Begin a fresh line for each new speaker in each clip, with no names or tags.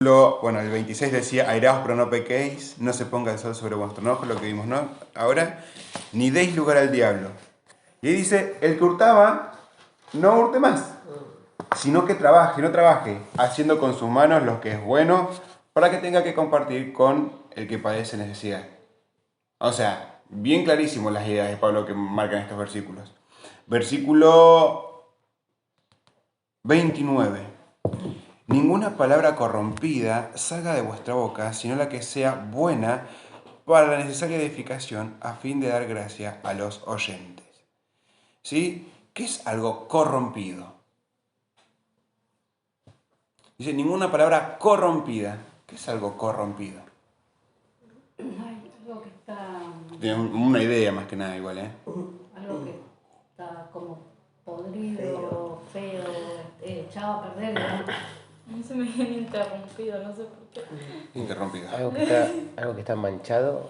Bueno, el 26 decía, airaos pero no pequéis, no se ponga el sol sobre vuestro enojo, lo que vimos, ¿no? Ahora, ni deis lugar al diablo. Y ahí dice, el que hurtaba, no hurte más, sino que trabaje, no trabaje, haciendo con sus manos lo que es bueno, para que tenga que compartir con el que padece necesidad. O sea, bien clarísimo las ideas de Pablo que marcan estos versículos. Versículo 29. Ninguna palabra corrompida salga de vuestra boca, sino la que sea buena para la necesaria edificación a fin de dar gracia a los oyentes. ¿Sí? ¿Qué es algo corrompido? Dice, ninguna palabra corrompida. ¿Qué es algo corrompido?
Ay, algo que está...
Tiene una idea más que nada igual, ¿eh?
Algo que está como podrido, feo, echado a perder. No se me viene interrumpido, no sé por qué.
Interrumpido.
Algo que está manchado.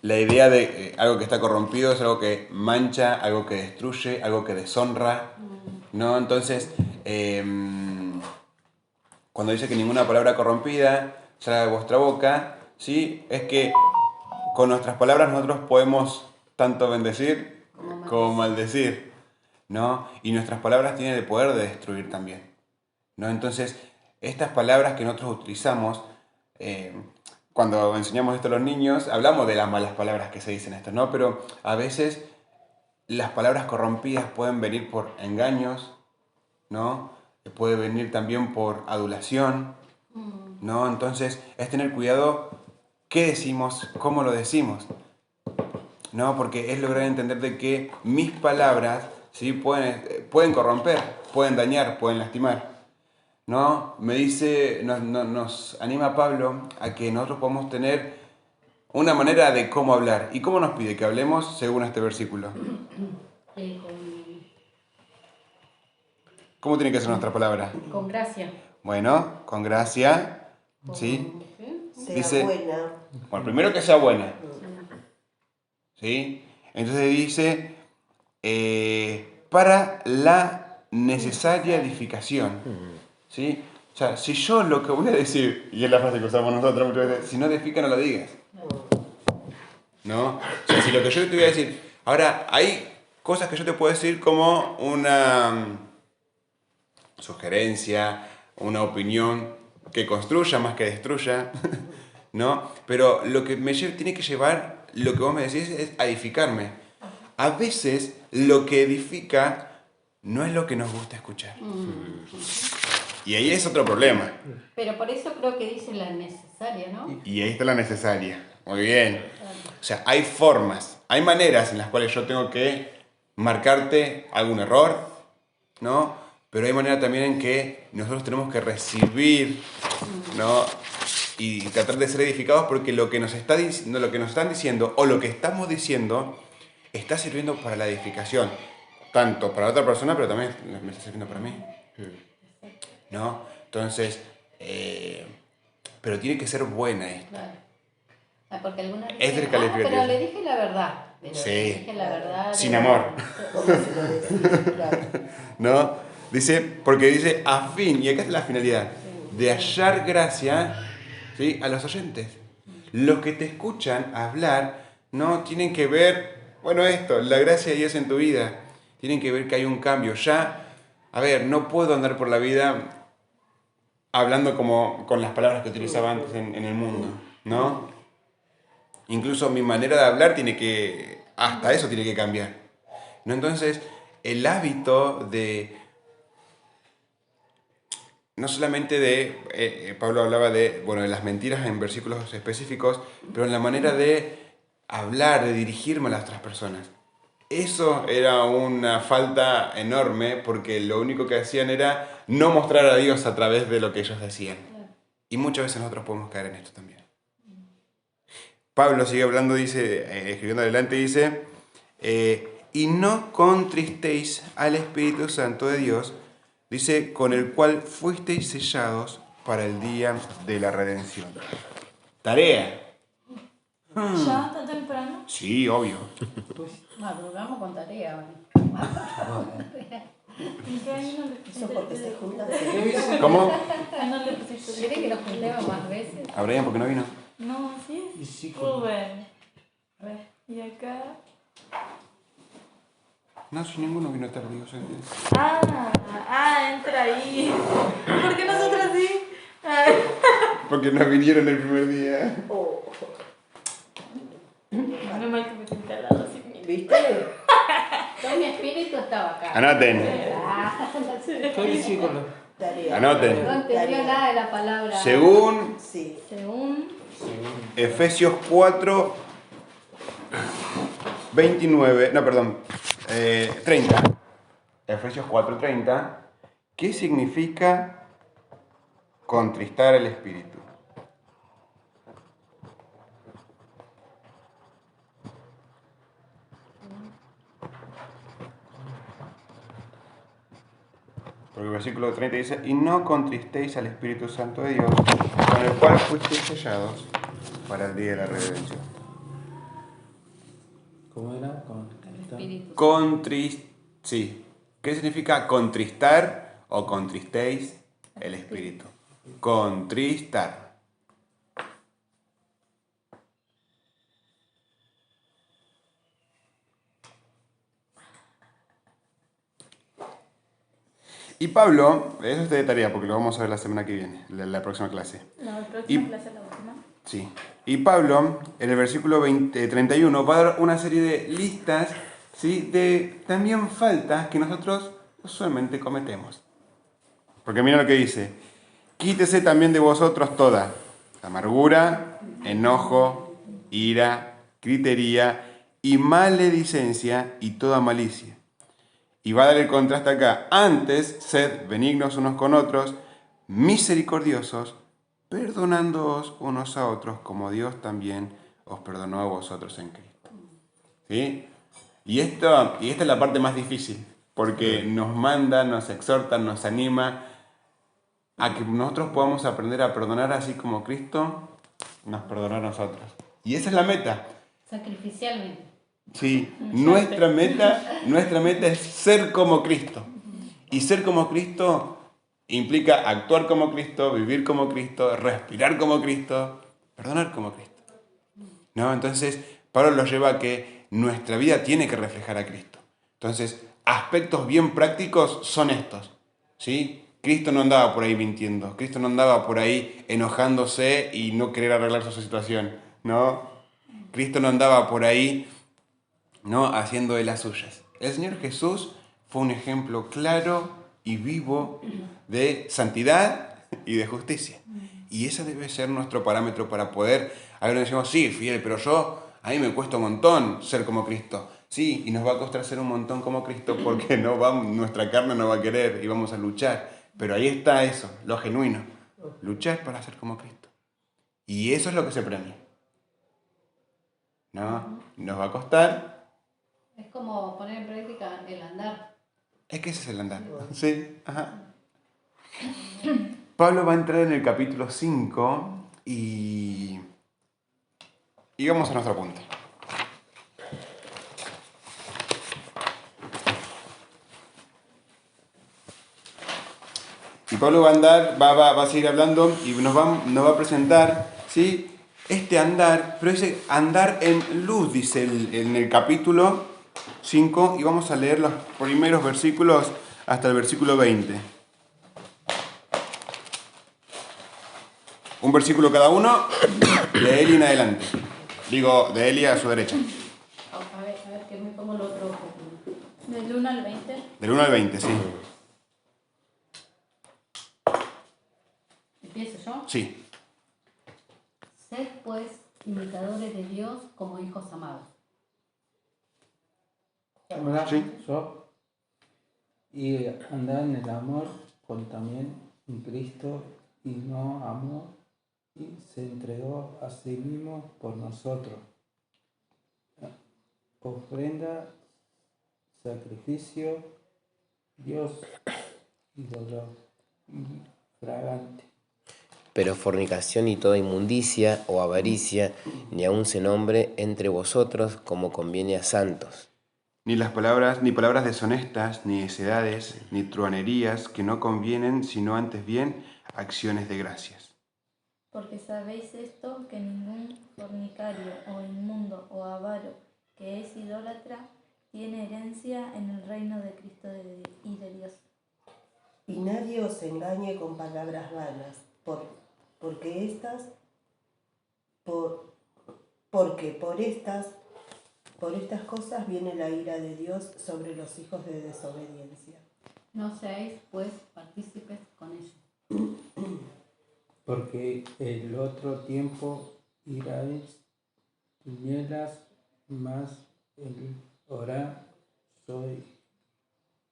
La idea de algo que está corrompido es algo que mancha, algo que destruye, algo que deshonra, ¿no? Entonces, cuando dice que ninguna palabra corrompida salga de vuestra boca, ¿sí? Es que con nuestras palabras nosotros podemos tanto bendecir como maldecir, ¿no? Y nuestras palabras tienen el poder de destruir también, ¿no? Entonces, estas palabras que nosotros utilizamos, cuando enseñamos esto a los niños, hablamos de las malas palabras que se dicen esto, ¿no? Pero a veces las palabras corrompidas pueden venir por engaños, ¿no? Puede venir también por adulación, ¿no? Entonces, es tener cuidado qué decimos, cómo lo decimos, ¿no? Porque es lograr entender de que mis palabras, ¿sí? pueden corromper, pueden dañar, pueden lastimar, ¿no? Nos anima Pablo a que nosotros podamos tener una manera de cómo hablar. ¿Y cómo nos pide que hablemos según este versículo? ¿Cómo tiene que ser nuestra palabra?
Con gracia.
Bueno, con gracia, ¿sí?
Sea buena.
Bueno, primero que sea buena, ¿sí? Entonces dice, para la necesaria edificación, ¿sí? O sea, si yo lo que voy a decir, y es la frase que usamos nosotros muchas veces, si no edifica no lo digas, ¿no? O sea, si lo que yo te voy a decir, ahora hay cosas que yo te puedo decir como una sugerencia, una opinión que construya más que destruya, ¿no? Pero lo que me tiene que llevar, lo que vos me decís, es a edificarme. A veces lo que edifica no es lo que nos gusta escuchar. Y ahí es otro problema.
Pero por eso creo que dice la necesaria, ¿no?
Y ahí está la necesaria. Muy bien. O sea, hay formas, hay maneras en las cuales yo tengo que marcarte algún error, ¿no? Pero hay manera también en que nosotros tenemos que recibir, ¿no? Y tratar de ser edificados porque lo que nos están diciendo o lo que estamos diciendo está sirviendo para la edificación. Tanto para la otra persona, pero también me está sirviendo para mí. ¿No? Entonces, pero tiene que ser buena esto.
Claro. Porque algunas
Es
dicen,
descalificativo.
pero le dije la verdad. Pero
Sí.
le dije la verdad.
Sin amor. ¿No? Dice, porque dice a fin, y acá es la finalidad, de hallar gracia, ¿sí? A los oyentes. Los que te escuchan hablar, ¿no? Tienen que ver, bueno, esto, la gracia de Dios en tu vida. Tienen que ver que hay un cambio. Ya, a ver, no puedo andar por la vida hablando como con las palabras que utilizaba antes en el mundo, ¿no? Incluso mi manera de hablar hasta eso tiene que cambiar, ¿no? Entonces, el hábito de, no solamente de, Pablo hablaba de las mentiras en versículos específicos, pero en la manera de hablar, de dirigirme a las otras personas. Eso era una falta enorme porque lo único que hacían era no mostrar a Dios a través de lo que ellos decían. Y muchas veces nosotros podemos caer en esto también. Pablo sigue hablando, dice, escribiendo adelante, dice, y no contristéis al Espíritu Santo de Dios, dice, con el cual fuisteis sellados para el día de la redención. Tarea.
¿Ya tan temprano?
Sí, obvio.
Madrugamos con tarea. ¿En qué año no le pusiste?
Eso porque se juntan.
¿Cómo?
No le pusiste.
¿Querés que nos juntemos más veces?
¿A Brian por qué no vino?
No, sí
Y
es.
sí, con-
Rubén. A ver. Y acá.
No, si ninguno vino tarde. Digo,
Entra ahí. ¿Por qué nosotros sí?
porque no vinieron el primer día.
Oh,
Menos mal que me senté al lado así.
¿viste?
Todo mi espíritu estaba acá.
Anoten.
Estoy sí con los-
Tarea.
Anoten.
No entendió nada de la palabra.
Según
Sí.
Según.
Efesios 4, 29, no, perdón, 30. Efesios 4, 30. ¿Qué significa contristar el espíritu? Porque el versículo 30 dice, y no contristéis al Espíritu Santo de Dios, con el cual fuisteis sellados para el día de la redención.
¿Cómo era?
Espíritu.
Sí. ¿Qué significa contristar o contristéis el Espíritu? Contristar. Y Pablo, eso es de tarea porque lo vamos a ver la semana que viene, la próxima clase.
No, el próximo
Y-
clase es la última.
Sí. Y Pablo, en el versículo 31, va a dar una serie de listas, ¿sí?, de también faltas que nosotros usualmente cometemos. Porque mira lo que dice. Quítese también de vosotros toda amargura, enojo, ira, gritería y maledicencia y toda malicia. Y va a dar el contraste acá. Antes, sed benignos unos con otros, misericordiosos, perdonándoos unos a otros, como Dios también os perdonó a vosotros en Cristo. ¿Sí? Y esta es la parte más difícil, porque nos manda, nos exhorta, nos anima a que nosotros podamos aprender a perdonar así como Cristo nos perdonó a nosotros. Y esa es la meta.
Sacrificialmente.
Sí, nuestra meta es ser como Cristo. Y ser como Cristo implica actuar como Cristo, vivir como Cristo, respirar como Cristo, perdonar como Cristo. ¿No? Entonces, Pablo lo lleva a que nuestra vida tiene que reflejar a Cristo. Entonces, aspectos bien prácticos son estos. ¿Sí? Cristo no andaba por ahí mintiendo, Cristo no andaba por ahí enojándose y no querer arreglar su situación. ¿No? Cristo no andaba por ahí, ¿no?, haciendo de las suyas. El Señor Jesús fue un ejemplo claro y vivo de santidad y de justicia. Y ese debe ser nuestro parámetro para poder, a ver, decimos, sí, fiel, pero a mí me cuesta un montón ser como Cristo. Sí, y nos va a costar ser un montón como Cristo porque nuestra carne no va a querer y vamos a luchar. Pero ahí está eso, lo genuino. Luchar para ser como Cristo. Y eso es lo que se premia. ¿No? Nos va a costar.
Es como poner en práctica el andar.
Es que ese es el andar. Sí, ajá. Pablo va a entrar en el capítulo 5 y vamos a nuestro punto. Y Pablo va a andar, va a seguir hablando y nos va a presentar, ¿sí?, este andar, pero ese andar en luz, dice en el capítulo 5, y vamos a leer los primeros versículos hasta el versículo 20. Un versículo cada uno, de él y en adelante. Digo, de él y a su derecha.
A ver, que me pongo el otro ojo.
Del 1 al 20.
Del 1 al 20, sí.
¿Empiezo yo?
Sí.
Sed, pues, imitadores de Dios como hijos amados.
Ahora,
Sí.
yo, y andar en el amor con también en Cristo, y no amó y se entregó a sí mismo por nosotros. Ofrenda, sacrificio, Dios y dolor fragante.
Pero fornicación y toda inmundicia o avaricia, ni aun se nombre entre vosotros como conviene a santos,
ni palabras deshonestas, ni necedades, ni truhanerías que no convienen, sino antes bien acciones de gracias.
Porque sabéis esto, que ningún fornicario o inmundo o avaro que es idólatra tiene herencia en el reino de Cristo y de Dios.
Y nadie os engañe con palabras vanas, porque por estas cosas viene la ira de Dios sobre los hijos de desobediencia.
No seáis, pues, partícipes con ellos.
Porque el otro tiempo iráis tinieblas, mas el ahora soy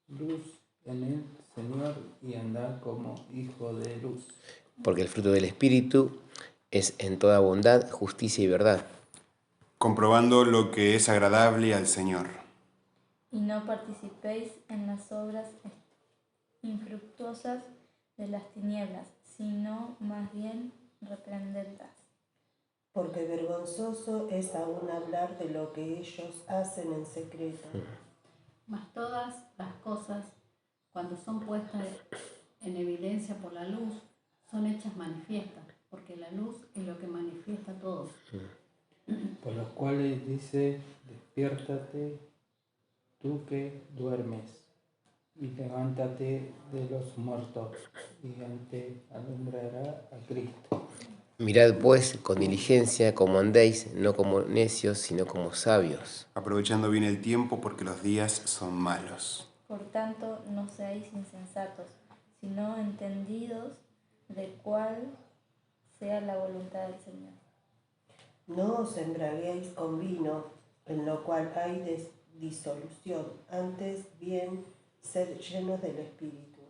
luz en el Señor y andar como hijo de luz.
Porque el fruto del Espíritu es en toda bondad, justicia y verdad,
Comprobando lo que es agradable al Señor.
Y no participéis en las obras infructuosas de las tinieblas, sino más bien reprendedlas.
Porque vergonzoso es aún hablar de lo que ellos hacen en secreto.
Mas todas las cosas, cuando son puestas en evidencia por la luz, son hechas manifiestas, porque la luz es lo que manifiesta todo.
Por los cuales dice, despiértate tú que duermes, y levántate de los muertos, y te alumbrará a Cristo.
Mirad pues con diligencia cómo andéis, no como necios, sino como sabios,
Aprovechando bien el tiempo porque los días son malos.
Por tanto, no seáis insensatos, sino entendidos de cuál sea la voluntad del Señor.
No os embraguéis con vino, en lo cual hay disolución, antes bien sed llenos del Espíritu.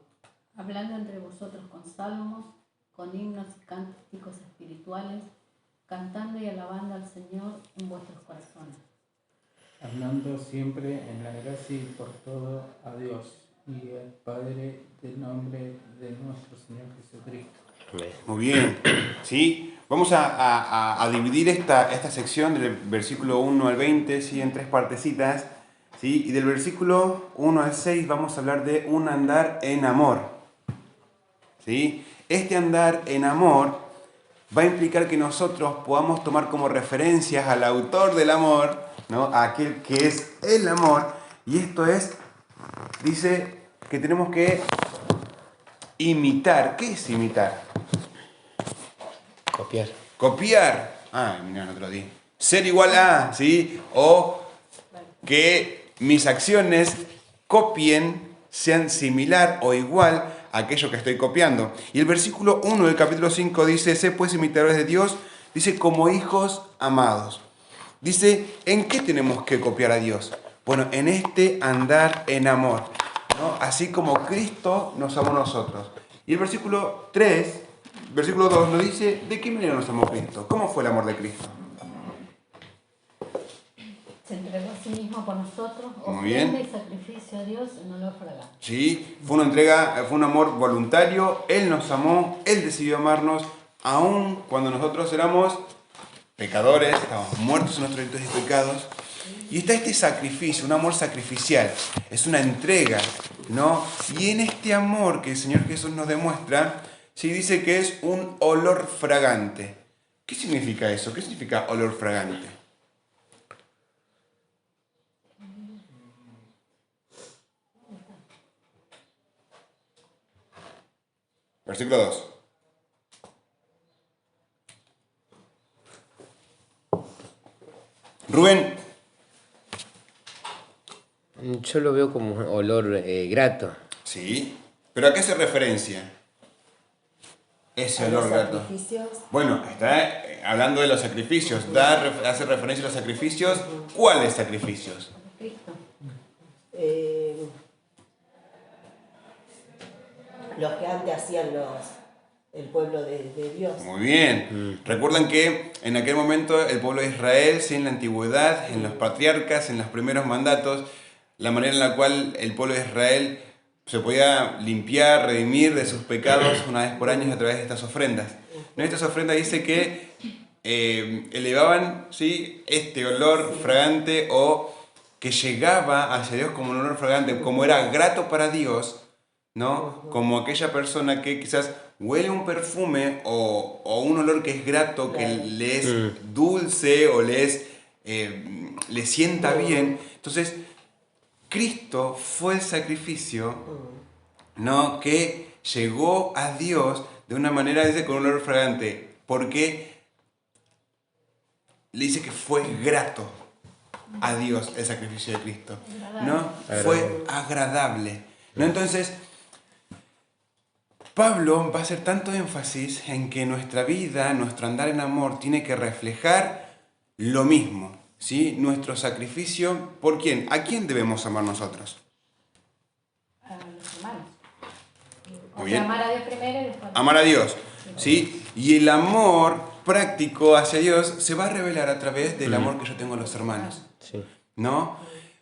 Hablando entre vosotros con salmos, con himnos y cánticos espirituales, cantando y alabando al Señor en vuestros corazones.
Andando siempre en la gracia y por todo a Dios y al Padre, del nombre de nuestro Señor Jesucristo.
Muy bien, ¿sí? Vamos a dividir esta sección del versículo 1 al 20, ¿sí? En tres partecitas, ¿sí? Y del versículo 1 al 6 vamos a hablar de un andar en amor, ¿sí? Este andar en amor va a implicar que nosotros podamos tomar como referencias al autor del amor, ¿no? A aquel que es el amor, y esto es, dice que tenemos que imitar. ¿Qué es imitar?
copiar.
Copiar. Mirá, no te lo di. Ser igual a, ¿sí? O que mis acciones copien, sean similar o igual a aquello que estoy copiando. Y el versículo 1 del capítulo 5 dice, sé pues imitadores de Dios, dice como hijos amados. Dice, ¿en qué tenemos que copiar a Dios? Bueno, en este andar en amor, ¿no? Así como Cristo nos amó a nosotros. Y el versículo 3, versículo 2 nos dice, ¿de qué manera nos amó Cristo? ¿Cómo fue el amor de Cristo?
Se entregó a sí mismo por nosotros,
Muy bien.
ofrenda y sacrificio a Dios en olor fragante.
Sí, fue una entrega, fue un amor voluntario. Él nos amó, Él decidió amarnos, aun cuando nosotros éramos pecadores, estábamos muertos en nuestros delitos y pecados. Y está este sacrificio, un amor sacrificial, es una entrega, ¿no? Y en este amor que el Señor Jesús nos demuestra, sí dice que es un olor fragante. ¿Qué significa eso? ¿Qué significa olor fragante? Versículo 2. Rubén.
Yo lo veo como un olor grato.
Sí, pero ¿a qué hace referencia ese
A
olor
los
grato?
sacrificios.
Bueno, está hablando de los sacrificios, hace referencia a los sacrificios. ¿Cuáles sacrificios?
Cristo.
Los que antes hacían el pueblo de Dios.
Muy bien. Recuerdan que en aquel momento el pueblo de Israel, sí, en la antigüedad, en los patriarcas, en los primeros mandatos, la manera en la cual el pueblo de Israel se podía limpiar, redimir de sus pecados una vez por año a través de estas ofrendas. En estas ofrendas dice que elevaban, ¿sí?, este olor fragante o que llegaba hacia Dios como un olor fragante, como era grato para Dios, ¿no? Como aquella persona que quizás huele un perfume o un olor que es grato, que le es dulce o le sienta bien. Entonces, Cristo fue el sacrificio, ¿no? Que llegó a Dios de una manera, dice, con un olor fragante, porque le dice que fue grato a Dios el sacrificio de Cristo, ¿no? Fue agradable, ¿no? Entonces, Pablo va a hacer tanto énfasis en que nuestra vida, nuestro andar en amor, tiene que reflejar lo mismo, ¿sí? Nuestro sacrificio, ¿por quién? ¿A quién debemos amar nosotros?
A los hermanos.
Muy bien.
Amar a Dios primero y después.
Amar a Dios, ¿sí? Y el amor práctico hacia Dios se va a revelar a través del amor que yo tengo a los hermanos,
Sí.
¿no?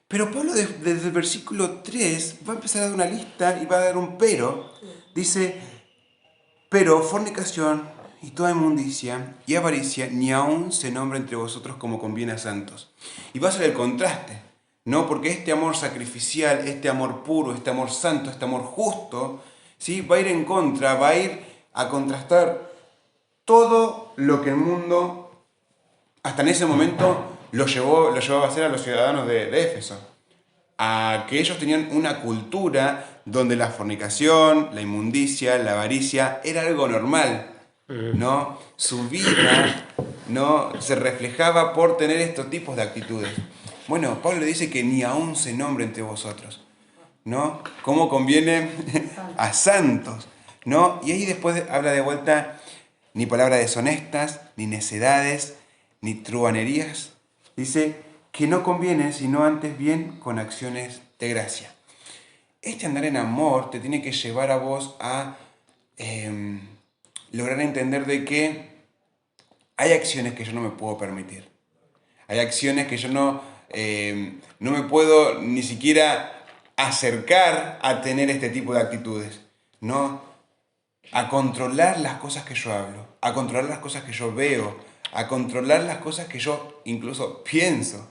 Pero Pablo desde el versículo 3 va a empezar a dar una lista y va a dar un pero. Dice, pero fornicación y toda inmundicia y avaricia ni aún se nombra entre vosotros como conviene a santos. Y va a ser el contraste, ¿no? Porque este amor sacrificial, este amor puro, este amor santo, este amor justo, ¿sí? Va a ir en contra, va a ir a contrastar todo lo que el mundo hasta en ese momento lo llevaba a hacer a los ciudadanos de Éfeso. A que ellos tenían una cultura donde la fornicación, la inmundicia, la avaricia era algo normal, ¿no? Su vida, ¿no? Se reflejaba por tener estos tipos de actitudes. Bueno, Pablo dice que ni aún se nombre entre vosotros, ¿no? ¿Cómo conviene a santos, ¿no? Y ahí después habla de vuelta ni palabras deshonestas, ni necedades, ni truhanerías. Dice que no conviene, sino antes bien con acciones de gracia. Este andar en amor te tiene que llevar a vos a lograr entender de que hay acciones que yo no me puedo permitir. Hay acciones que yo no me puedo ni siquiera acercar a tener este tipo de actitudes, ¿no? A controlar las cosas que yo hablo, a controlar las cosas que yo veo, a controlar las cosas que yo incluso pienso.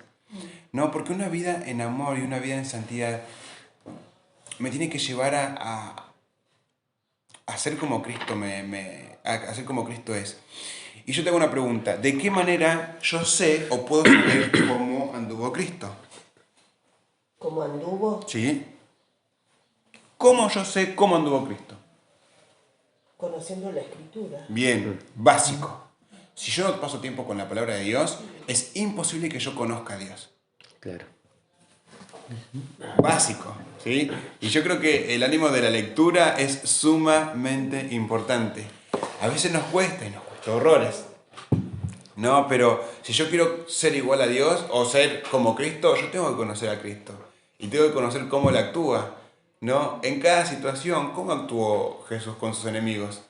No, porque una vida en amor y una vida en santidad me tiene que llevar a ser como Cristo a ser como Cristo es. Y yo tengo una pregunta, ¿de qué manera yo sé o puedo saber cómo anduvo Cristo?
¿Cómo anduvo?
¿Sí? ¿Cómo yo sé cómo anduvo Cristo?
Conociendo la Escritura.
Bien, básico. Si yo no paso tiempo con la palabra de Dios, es imposible que yo conozca a Dios.
Claro.
Básico, ¿sí? Y yo creo que el ánimo de la lectura es sumamente importante. A veces nos cuesta y nos cuesta horrores, ¿no? Pero si yo quiero ser igual a Dios o ser como Cristo, yo tengo que conocer a Cristo. Y tengo que conocer cómo Él actúa, ¿no? En cada situación, ¿cómo actuó Jesús con sus enemigos?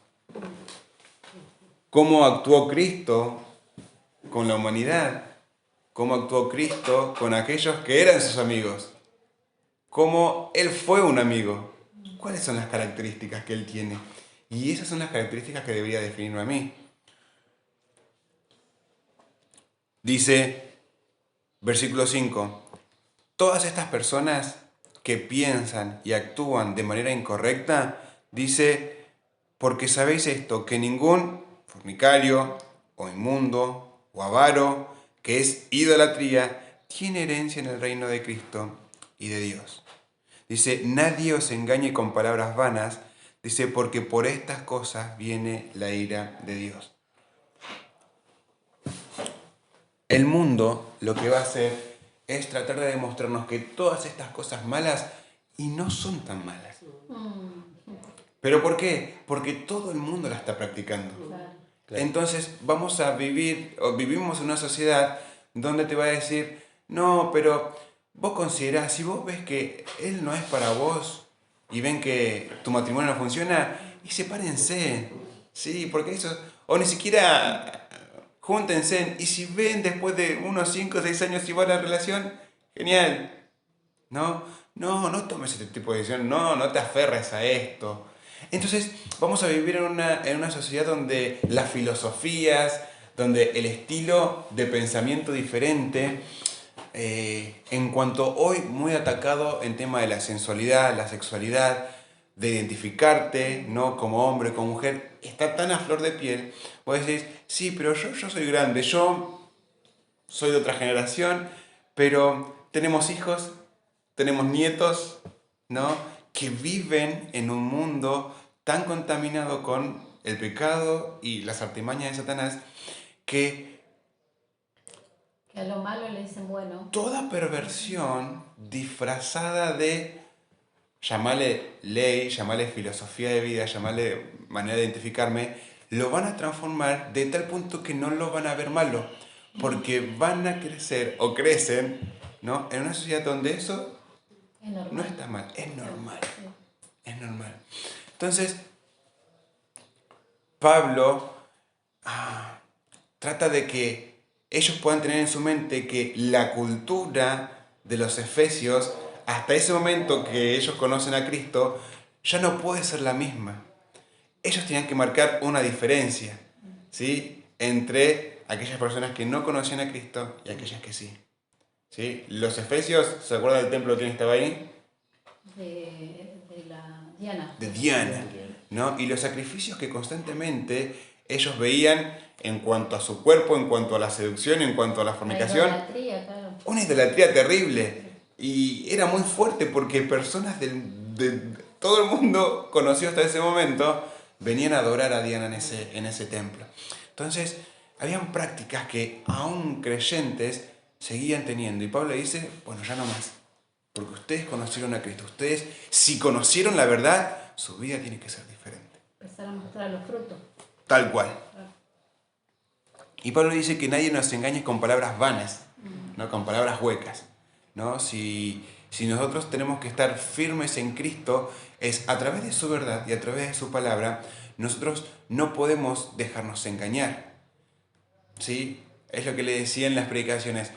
¿Cómo actuó Cristo con la humanidad? ¿Cómo actuó Cristo con aquellos que eran sus amigos? ¿Cómo Él fue un amigo? ¿Cuáles son las características que Él tiene? Y esas son las características que debería definirme a mí. Dice, versículo 5, todas estas personas que piensan y actúan de manera incorrecta, dice, porque sabéis esto, que ningún fornicario o inmundo o avaro, que es idolatría, tiene herencia en el reino de Cristo y de Dios. Dice, nadie os engañe con palabras vanas, dice, porque por estas cosas viene la ira de Dios. El mundo lo que va a hacer es tratar de demostrarnos que todas estas cosas malas y no son tan malas. ¿Pero por qué? Porque todo el mundo la está practicando.
Claro.
Entonces vamos a vivir, o vivimos en una sociedad donde te va a decir, no, pero vos considerás, si vos ves que él no es para vos y ven que tu matrimonio no funciona, y sepárense, sí, porque eso, o ni siquiera júntense, y si ven después de unos 5 o 6 años si va la relación, genial, no tomes este tipo de decisión, no te aferres a esto. Entonces vamos a vivir en una sociedad donde las filosofías, donde el estilo de pensamiento diferente en cuanto hoy muy atacado en tema de la sensualidad, la sexualidad, de identificarte, ¿no? Como hombre, como mujer, está tan a flor de piel. Vos decís, sí, pero yo soy grande, yo soy de otra generación, pero tenemos hijos, tenemos nietos, ¿no? Que viven en un mundo tan contaminado con el pecado y las artimañas de Satanás, que
a lo malo le dicen bueno.
toda perversión disfrazada de, llamarle ley, llamarle filosofía de vida, llamarle manera de identificarme, lo van a transformar de tal punto que no lo van a ver malo, porque van a crecer o crecen, ¿no? En una sociedad donde eso no está mal, es normal. Es normal. Entonces, Pablo trata de que ellos puedan tener en su mente que la cultura de los efesios, hasta ese momento que ellos conocen a Cristo, ya no puede ser la misma. Ellos tenían que marcar una diferencia, ¿sí? Entre aquellas personas que no conocían a Cristo y aquellas que sí. ¿Sí? Los efesios, ¿se acuerdan del templo? ¿Quién estaba ahí?
De la Diana.
De Diana, ¿no? Y los sacrificios que constantemente ellos veían en cuanto a su cuerpo, en cuanto a la seducción, en cuanto a la fornicación.
La idolatría, claro.
Una idolatría terrible. Y era muy fuerte porque personas de todo el mundo conocido hasta ese momento venían a adorar a Diana en ese templo. Entonces, habían prácticas que aún creyentes seguían teniendo. Y Pablo dice, bueno, ya no más. Porque ustedes conocieron a Cristo. Ustedes, si conocieron la verdad, su vida tiene que ser diferente.
Empezar a mostrar los frutos.
Tal cual. Y Pablo dice que nadie nos engañe con palabras vanas, ¿no? Con palabras huecas, ¿no? Si nosotros tenemos que estar firmes en Cristo, es a través de su verdad y a través de su palabra, nosotros no podemos dejarnos engañar. ¿Sí? Es lo que le decía en las predicaciones.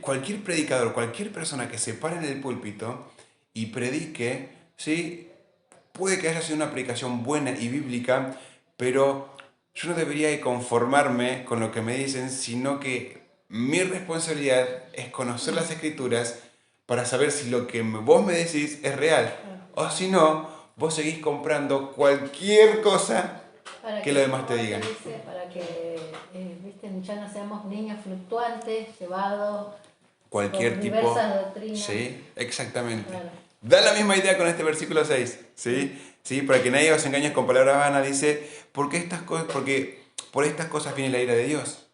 Cualquier predicador, cualquier persona que se pare en el púlpito y predique, ¿sí? Puede que haya sido una predicación buena y bíblica, pero yo no debería conformarme con lo que me dicen, sino que mi responsabilidad es conocer las Escrituras para saber si lo que vos me decís es real. O si no, vos seguís comprando cualquier cosa que los demás te digan.
Para que ya no seamos niños fluctuantes, llevados
Cualquier
por
tipo.
diversas doctrinas.
Sí, exactamente.
Claro.
Da la misma idea con este versículo 6, ¿sí? ¿Sí? Para que nadie os engañe con palabras vanas, dice, porque por estas cosas viene la ira de Dios,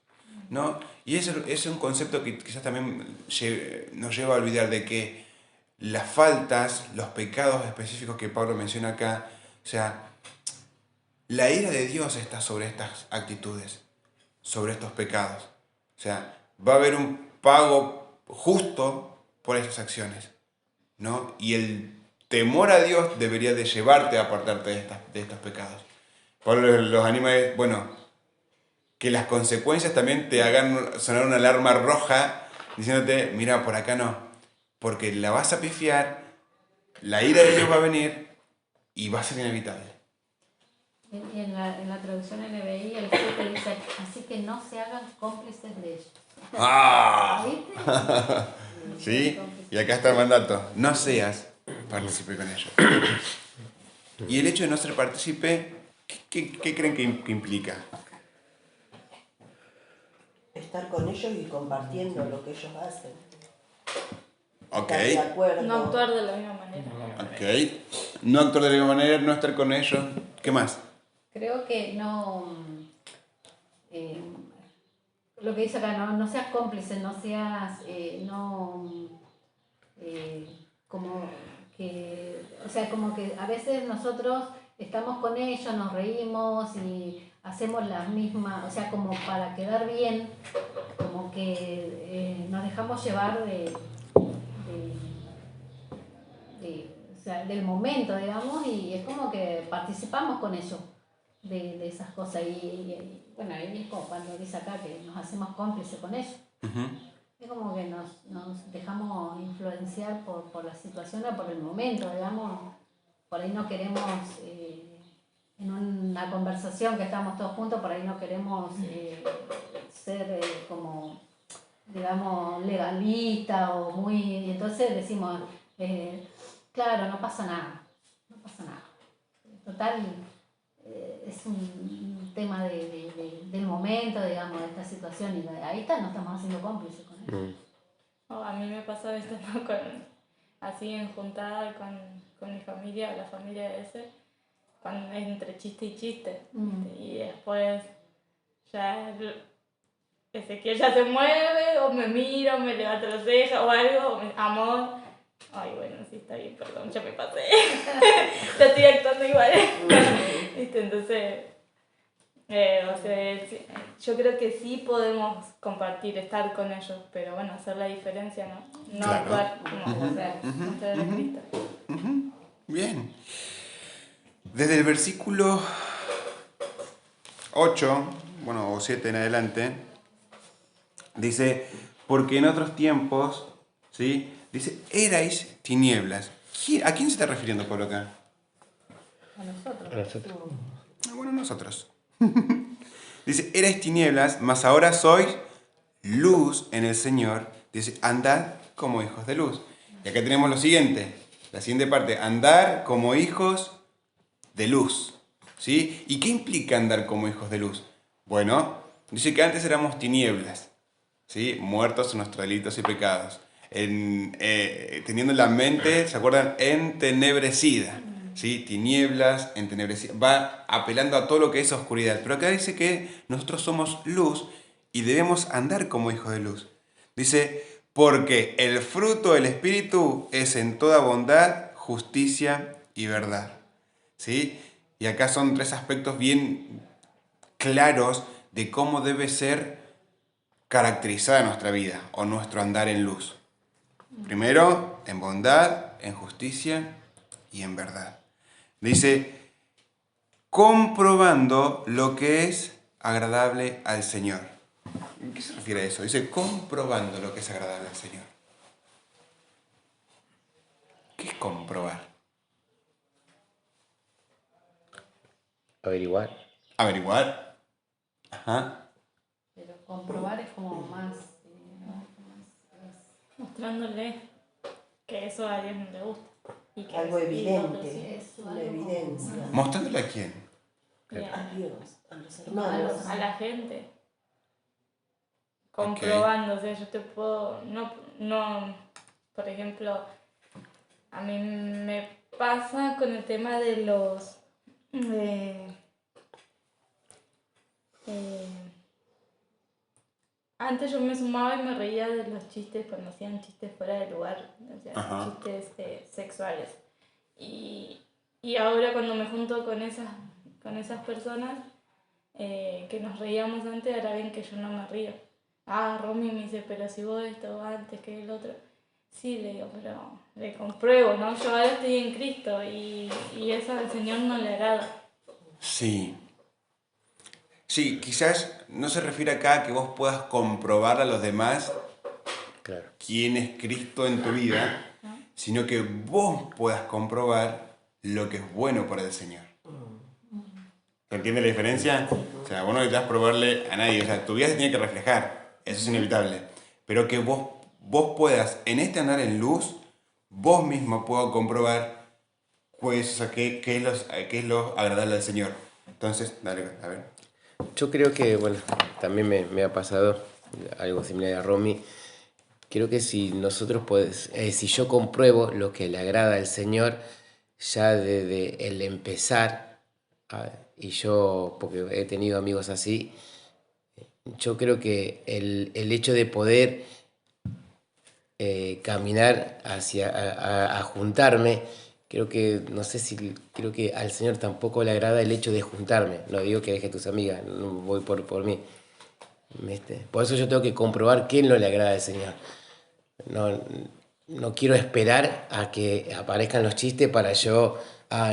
¿no? Y eso es un concepto que quizás también nos lleva a olvidar de que las faltas, los pecados específicos que Pablo menciona acá, o sea, la ira de Dios está sobre estas actitudes, sobre estos pecados. O sea, va a haber un pago justo por esas acciones, ¿no? Y el temor a Dios debería de llevarte a apartarte de estos pecados. Pablo los anima, bueno, que las consecuencias también te hagan sonar una alarma roja diciéndote, mira, por acá no, porque la vas a pifiar, la ira de Dios va a venir y va a ser inevitable.
Y en la traducción NBI el fruto dice, así que no se hagan cómplices de ellos.
¡Ah!
¿Viste?
¿Sí? Y acá está el mandato, no seas partícipe con ellos. Y el hecho de no ser partícipe, ¿qué creen que implica?
Estar con ellos y compartiendo lo que ellos hacen.
Ok.
Estar de acuerdo.
No actuar de la misma manera.
Ok. No actuar de la misma manera, no estar con ellos. ¿Qué más?
Creo que no... lo que dice acá, no seas cómplice, no seas... como que... O sea, como que a veces nosotros estamos con ellos, nos reímos y hacemos las mismas... O sea, como para quedar bien, como que nos dejamos llevar o sea, del momento, digamos, y es como que participamos con ellos de esas cosas. Y bueno, ahí es como cuando dice acá que nos hacemos cómplices con ellos.
Uh-huh.
Es como que nos dejamos influenciar por la situación o por el momento, digamos. Por ahí no queremos, en una conversación que estamos todos juntos, por ahí no queremos ser como digamos, legalista o muy... Entonces decimos, claro, no pasa nada. Total, es un tema del momento, digamos, de esta situación, y ahí nos estamos haciendo cómplices con él.
A mí me pasa esto, ¿no? Así en juntada con mi familia, la familia de ese, cuando es entre chiste y chiste. Y después ya Ezequiel ya se mueve, o me mira, o me levanta la ceja, o algo, o me amor. Ay, bueno, sí, está bien, perdón, ya me pasé. Ya estoy actuando igual. Entonces, o sea, yo creo que sí podemos compartir, estar con ellos, pero bueno, hacer la diferencia, ¿no? No
Claro.
actuar como mostrar a Cristo.
Bien. Desde el versículo 8, bueno, o 7 en adelante, dice, porque en otros tiempos, ¿sí? Dice, erais tinieblas. ¿A quién se está refiriendo por acá?
A nosotros.
Bueno, nosotros. Dice, erais tinieblas, mas ahora sois luz en el Señor. Dice, andad como hijos de luz. Y acá tenemos lo siguiente, la siguiente parte, andar como hijos de luz. ¿Sí? ¿Y qué implica andar como hijos de luz? Bueno, dice que antes éramos tinieblas, ¿sí? Muertos en nuestros delitos y pecados. Teniendo la mente, ¿se acuerdan? Entenebrecida. ¿Sí? Tinieblas, entenebrecida. Va apelando a todo lo que es oscuridad. Pero acá dice que nosotros somos luz y debemos andar como hijos de luz. Dice, porque el fruto del Espíritu es en toda bondad, justicia y verdad. ¿Sí? Y acá son 3 aspectos bien claros de cómo debe ser caracterizada nuestra vida o nuestro andar en luz. Primero, en bondad, en justicia y en verdad. Dice, comprobando lo que es agradable al Señor. ¿A qué se refiere a eso? Dice, comprobando lo que es agradable al Señor. ¿Qué es comprobar?
Averiguar.
Averiguar. Ajá.
Pero comprobar es como más...
Mostrándole que eso a Dios no le gusta. Y que
Algo
y
evidente,
es
una
algo
evidencia.
¿Mostrándole a quién?
A Dios, a los hermanos.
a la gente. Comprobando, o sea, yo te puedo, no, por ejemplo, a mí me pasa con el tema de los, antes yo me sumaba y me reía de los chistes cuando hacían chistes fuera de lugar, o sea,
Ajá.
chistes sexuales. Y ahora cuando me junto con esas personas que nos reíamos antes, ahora ven que yo no me río. Romy me dice, pero si vos esto antes que el otro. Sí, le digo, pero le compruebo, ¿no? Yo ahora estoy en Cristo y eso al Señor no le agrada.
Sí. Sí, quizás no se refiere acá a que vos puedas comprobar a los demás
Claro.
quién es Cristo en tu vida, sino que vos puedas comprobar lo que es bueno para el Señor. ¿Se entiende la diferencia? O sea, vos no necesitas probarle a nadie, o sea, tu vida se tiene que reflejar, eso es inevitable. Pero que vos puedas, en este andar en luz, vos mismo puedas comprobar pues, o sea, qué es lo agradable al Señor. Entonces, dale, a ver.
Yo creo que, bueno, también me ha pasado algo similar a Romy. Creo que si nosotros si yo compruebo lo que le agrada al Señor, ya desde el empezar, y yo, porque he tenido amigos así, yo creo que el hecho de poder caminar a juntarme, creo que, no sé si, creo que al Señor tampoco le agrada el hecho de juntarme. No digo que deje tus amigas, no voy por mí. Por eso yo tengo que comprobar qué no le agrada al Señor. No quiero esperar a que aparezcan los chistes para yo,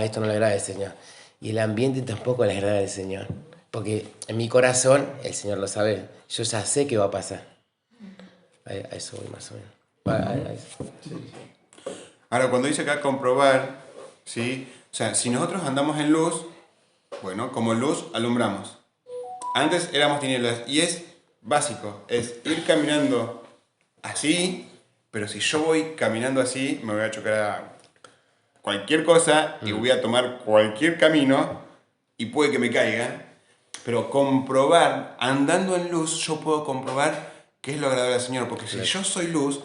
esto no le agrada al Señor. Y el ambiente tampoco le agrada al Señor. Porque en mi corazón, el Señor lo sabe, yo ya sé qué va a pasar. A eso voy más o menos. A eso.
Ahora, cuando dice acá comprobar, ¿sí? O sea, si nosotros andamos en luz, bueno, como luz alumbramos. Antes éramos tinieblas y es básico, es ir caminando así, pero si yo voy caminando así, me voy a chocar a cualquier cosa y voy a tomar cualquier camino y puede que me caiga. Pero comprobar, andando en luz, yo puedo comprobar qué es lo agradable al Señor. Porque si yo soy luz,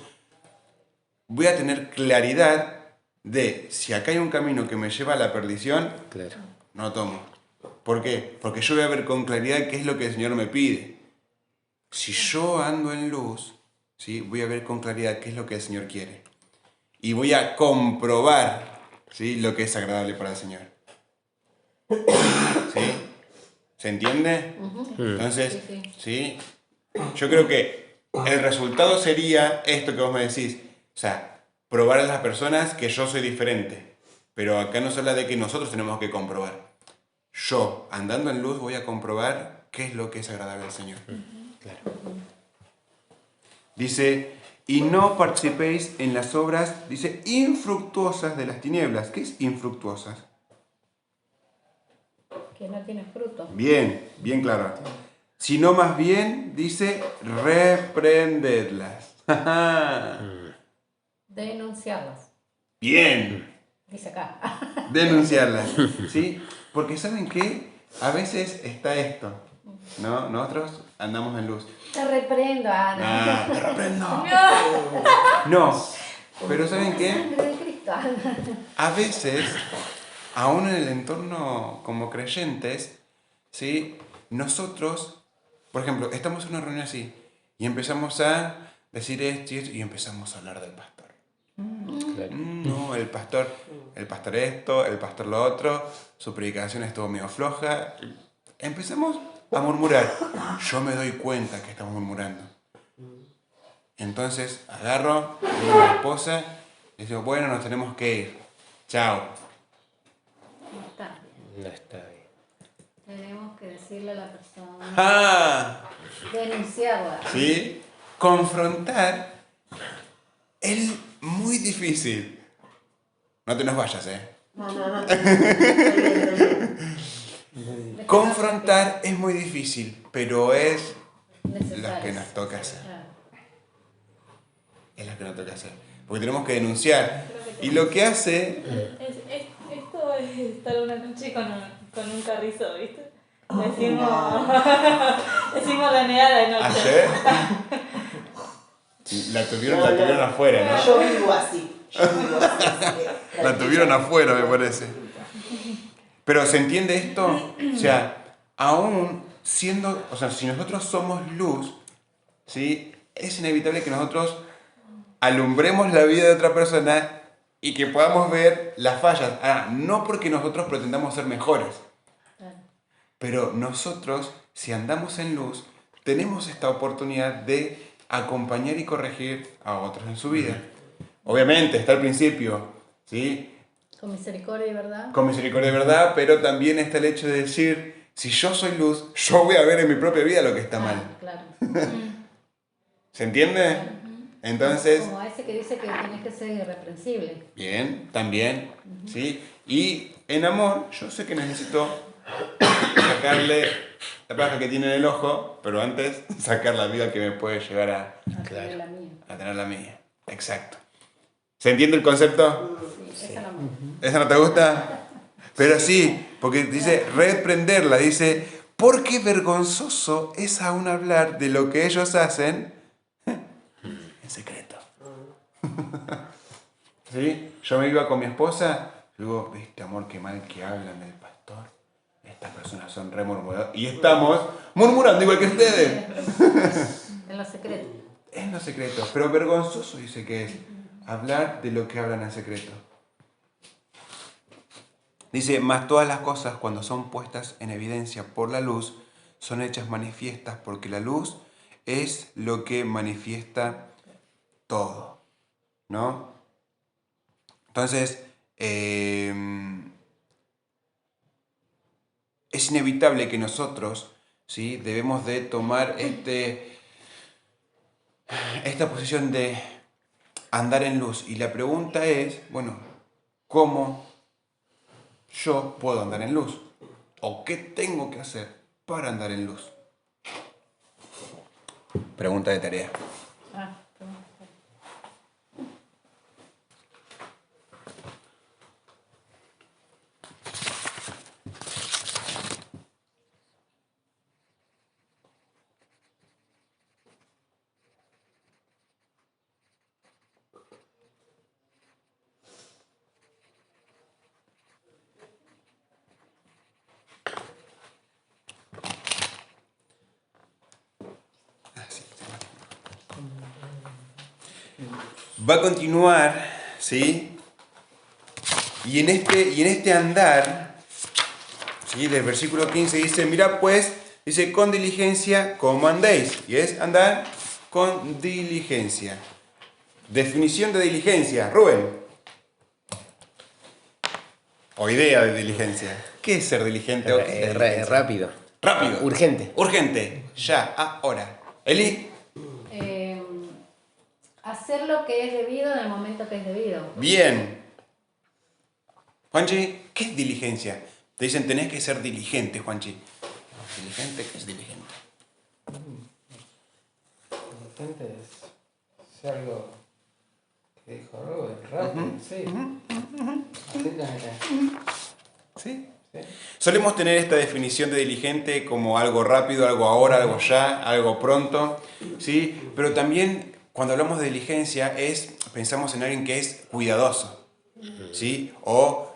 voy a tener claridad de si acá hay un camino que me lleva a la perdición,
Claro.
no lo tomo. ¿Por qué? Porque yo voy a ver con claridad qué es lo que el Señor me pide. Si yo ando en luz, ¿sí? Voy a ver con claridad qué es lo que el Señor quiere. Y voy a comprobar, ¿sí? Lo que es agradable para el Señor. ¿Sí? ¿Se entiende? Entonces, ¿sí? Yo creo que el resultado sería esto que vos me decís. O sea, probar a las personas que yo soy diferente. Pero acá no se habla de que nosotros tenemos que comprobar. Yo, andando en luz, voy a comprobar qué es lo que es agradable al Señor.
Claro.
Dice, y no participéis en las obras, dice, infructuosas de las tinieblas. ¿Qué es infructuosas?
Que no tiene fruto.
Bien, bien claro. Sino más bien, dice, reprendedlas.
Denunciarlas.
Bien,
Dice acá.
denunciarlas. ¿Sí? Porque ¿saben qué? A veces está esto, ¿no? Nosotros andamos en luz.
Te reprendo, Ana.
Ah, te reprendo. No, pero ¿saben qué?
Sangre de Cristo.
A veces, aún en el entorno como creyentes, ¿sí? Nosotros, por ejemplo, estamos en una reunión así y empezamos a decir esto y esto y empezamos a hablar del pastor.
Claro.
No, el pastor esto, el pastor lo otro, su predicación estuvo medio floja. Empezamos a murmurar. Yo me doy cuenta que estamos murmurando. Entonces agarro a mi esposa y digo, bueno, nos tenemos que ir. Chao.
No está bien.
No está bien.
Tenemos que decirle a la persona.
¡Ah!
Denunciarla.
¿Sí? Confrontar es muy difícil. No te nos vayas, ¿eh?
No.
Confrontar es muy difícil, pero es lo
Necesario.
que nos toca hacer.
Claro.
Es lo que nos toca hacer. Porque tenemos que denunciar. Y lo que hace...
Esto es estar una noche con un carrizo, ¿viste? Decimos, decimos la neada de noche.
Ayer... La tuvieron afuera, ¿no?
Yo vivo así. Así que,
La tuvieron afuera, me parece. Pero ¿se entiende esto? O sea, aún siendo... O sea, si nosotros somos luz, ¿sí? Es inevitable que nosotros alumbremos la vida de otra persona y que podamos ver las fallas. Ah, no porque nosotros pretendamos ser mejores,
Claro.
pero nosotros, si andamos en luz, tenemos esta oportunidad de acompañar y corregir a otros en su vida. Obviamente, está al principio, ¿sí?
Con misericordia y verdad.
Con misericordia de verdad, pero también está el hecho de decir, si yo soy luz, yo voy a ver en mi propia vida lo que está mal.
Claro.
¿Se entiende? Entonces,
Como ese que dice que tienes que ser irreprensible.
bien, también, ¿sí? Y en amor, yo sé que necesito sacarle la paja que tiene en el ojo, pero antes sacar la vida que me puede llegar a
Claro. La mía.
tener la mía. Exacto. ¿Se entiende el concepto?
Sí, esa no me gusta.
¿Esa no te gusta? Pero sí, porque dice reprenderla, dice, porque vergonzoso es aún hablar de lo que ellos hacen en secreto. ¿Sí? Yo me iba con mi esposa, y digo, viste amor, qué mal que hablan del pastor. Estas personas son re murmuradoras. Y estamos murmurando igual que ustedes.
En los secretos.
En los secretos, pero vergonzoso dice que es hablar de lo que hablan en secreto. Dice, mas todas las cosas cuando son puestas en evidencia por la luz, son hechas manifiestas porque la luz es lo que manifiesta todo, ¿no? Entonces, es inevitable que nosotros, ¿sí? Debemos de tomar esta posición de andar en luz. Y la pregunta es, bueno, ¿cómo yo puedo andar en luz? ¿O qué tengo que hacer para andar en luz? Pregunta de tarea.
Perdón.
va a continuar, ¿sí? Y en este andar, ¿sí? Del versículo 15 dice, mira pues, dice, con diligencia, ¿cómo andéis? Y es andar con diligencia. Definición de diligencia, Rubén. O idea de diligencia. ¿Qué es ser diligente? ¿O qué es diligencia?
Rápido.
Rápido.
Urgente.
Urgente. Ya, ahora. Eli.
Hacer lo que es debido en el momento que es debido.
Bien. Juanchi, ¿qué es diligencia? Te dicen, tenés que ser diligente, Juanchi. ¿Diligente? ¿Qué es diligente?
Diligente es algo que dijo Rubén, rápido, sí. Así tiene que-
¿Sí?
sí.
Solemos tener esta definición de diligente como algo rápido, algo ahora, algo ya, algo pronto, ¿sí? Pero también cuando hablamos de diligencia pensamos en alguien que es cuidadoso, ¿sí? O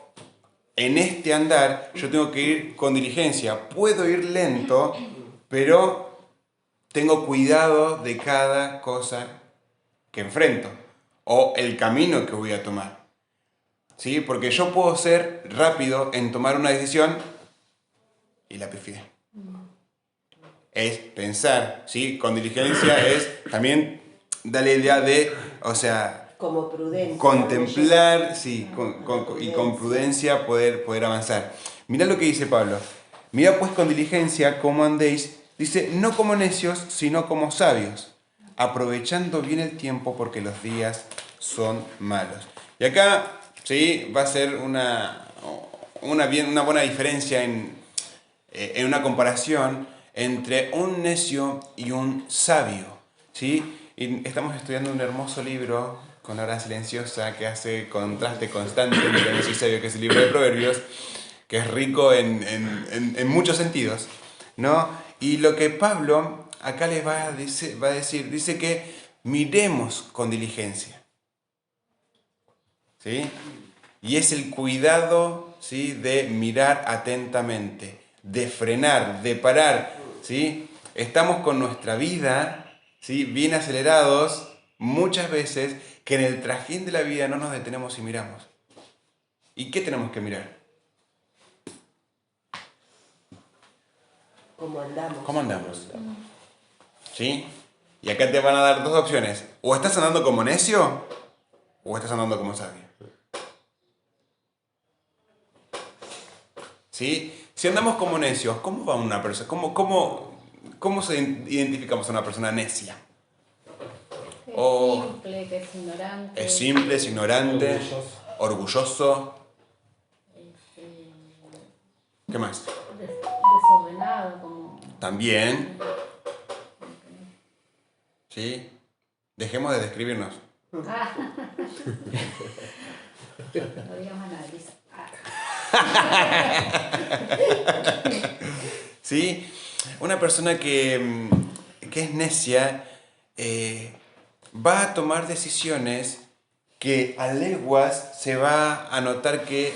en este andar yo tengo que ir con diligencia. Puedo ir lento, pero tengo cuidado de cada cosa que enfrento o el camino que voy a tomar. ¿Sí? Porque yo puedo ser rápido en tomar una decisión y la pifié. Es pensar, ¿sí? Con diligencia es también dar la idea de, o sea,
Como prudencia.
contemplar, sí, y con prudencia poder avanzar. Mirá lo que dice Pablo. Mirá pues con diligencia cómo andéis, dice, no como necios, sino como sabios, aprovechando bien el tiempo porque los días son malos. Y acá, sí, va a ser una buena diferencia en una comparación entre un necio y un sabio, ¿sí? Y estamos estudiando un hermoso libro con hora silenciosa que hace contraste constante entre necio y sabio, que es el libro de Proverbios, que es rico en muchos sentidos, ¿no? Y lo que Pablo acá les va a decir, dice que miremos con diligencia, ¿sí? Y es el cuidado, ¿sí? De mirar atentamente, de frenar, de parar, ¿sí? Estamos con nuestra vida, ¿sí? Bien acelerados, muchas veces, que en el trajín de la vida no nos detenemos y miramos. ¿Y qué tenemos que mirar?
¿Cómo andamos?
¿Cómo andamos? ¿Sí? Y acá te van a dar dos opciones. O estás andando como necio, o estás andando como sabio. ¿Sí? Si andamos como necios, ¿cómo va una persona? ¿Cómo identificamos a una persona necia?
Es simple, que es ignorante.
Es simple, es ignorante, orgulloso. ¿Qué más?
Desordenado, como...
También. ¿Sí? Dejemos de describirnos.
Ah. No digas más nada, Lisa.
¿Sí? Una persona que es necia va a tomar decisiones que a leguas se va a notar que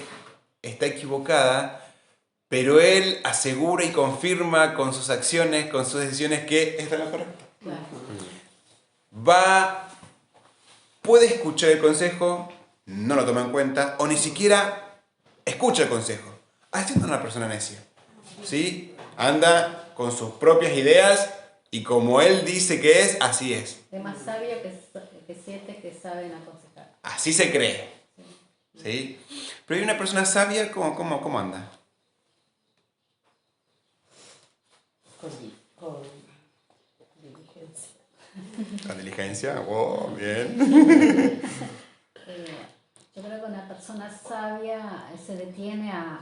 está equivocada, pero él asegura y confirma con sus acciones, con sus decisiones que está en lo correcto.
Claro.
Puede escuchar el consejo, no lo toma en cuenta, o ni siquiera escucha el consejo. Así anda una persona necia, ¿sí? Anda con sus propias ideas y como él dice que es, así es.
Es más sabio que siete que saben aconsejar.
Así se cree, ¿sí? Pero hay una persona sabia, ¿cómo anda?
Con diligencia.
Con diligencia, wow, bien.
Yo creo que una persona sabia se detiene a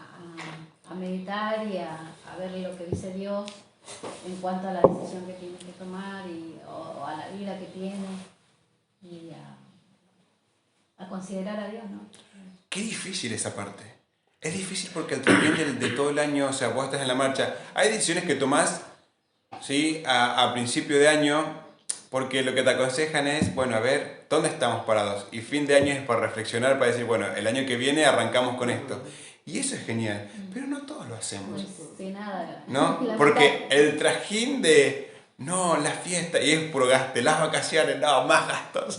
meditar y a ver lo que dice Dios en cuanto a la decisión que tiene que tomar o a la vida que tiene y a considerar a Dios, ¿no?
Qué difícil esa parte. Es difícil porque al través de todo el año, o sea, vos estás en la marcha. Hay decisiones que tomás, ¿sí? A principio de año, porque lo que te aconsejan es, bueno, a ver, ¿dónde estamos parados? Y fin de año es para reflexionar, para decir, bueno, el año que viene arrancamos con esto. Y eso es genial, pero no todos lo hacemos,
Sin nada.
¿no? Porque el trajín de, no, la fiesta, y es puro gasto, las vacaciones, no, más gastos.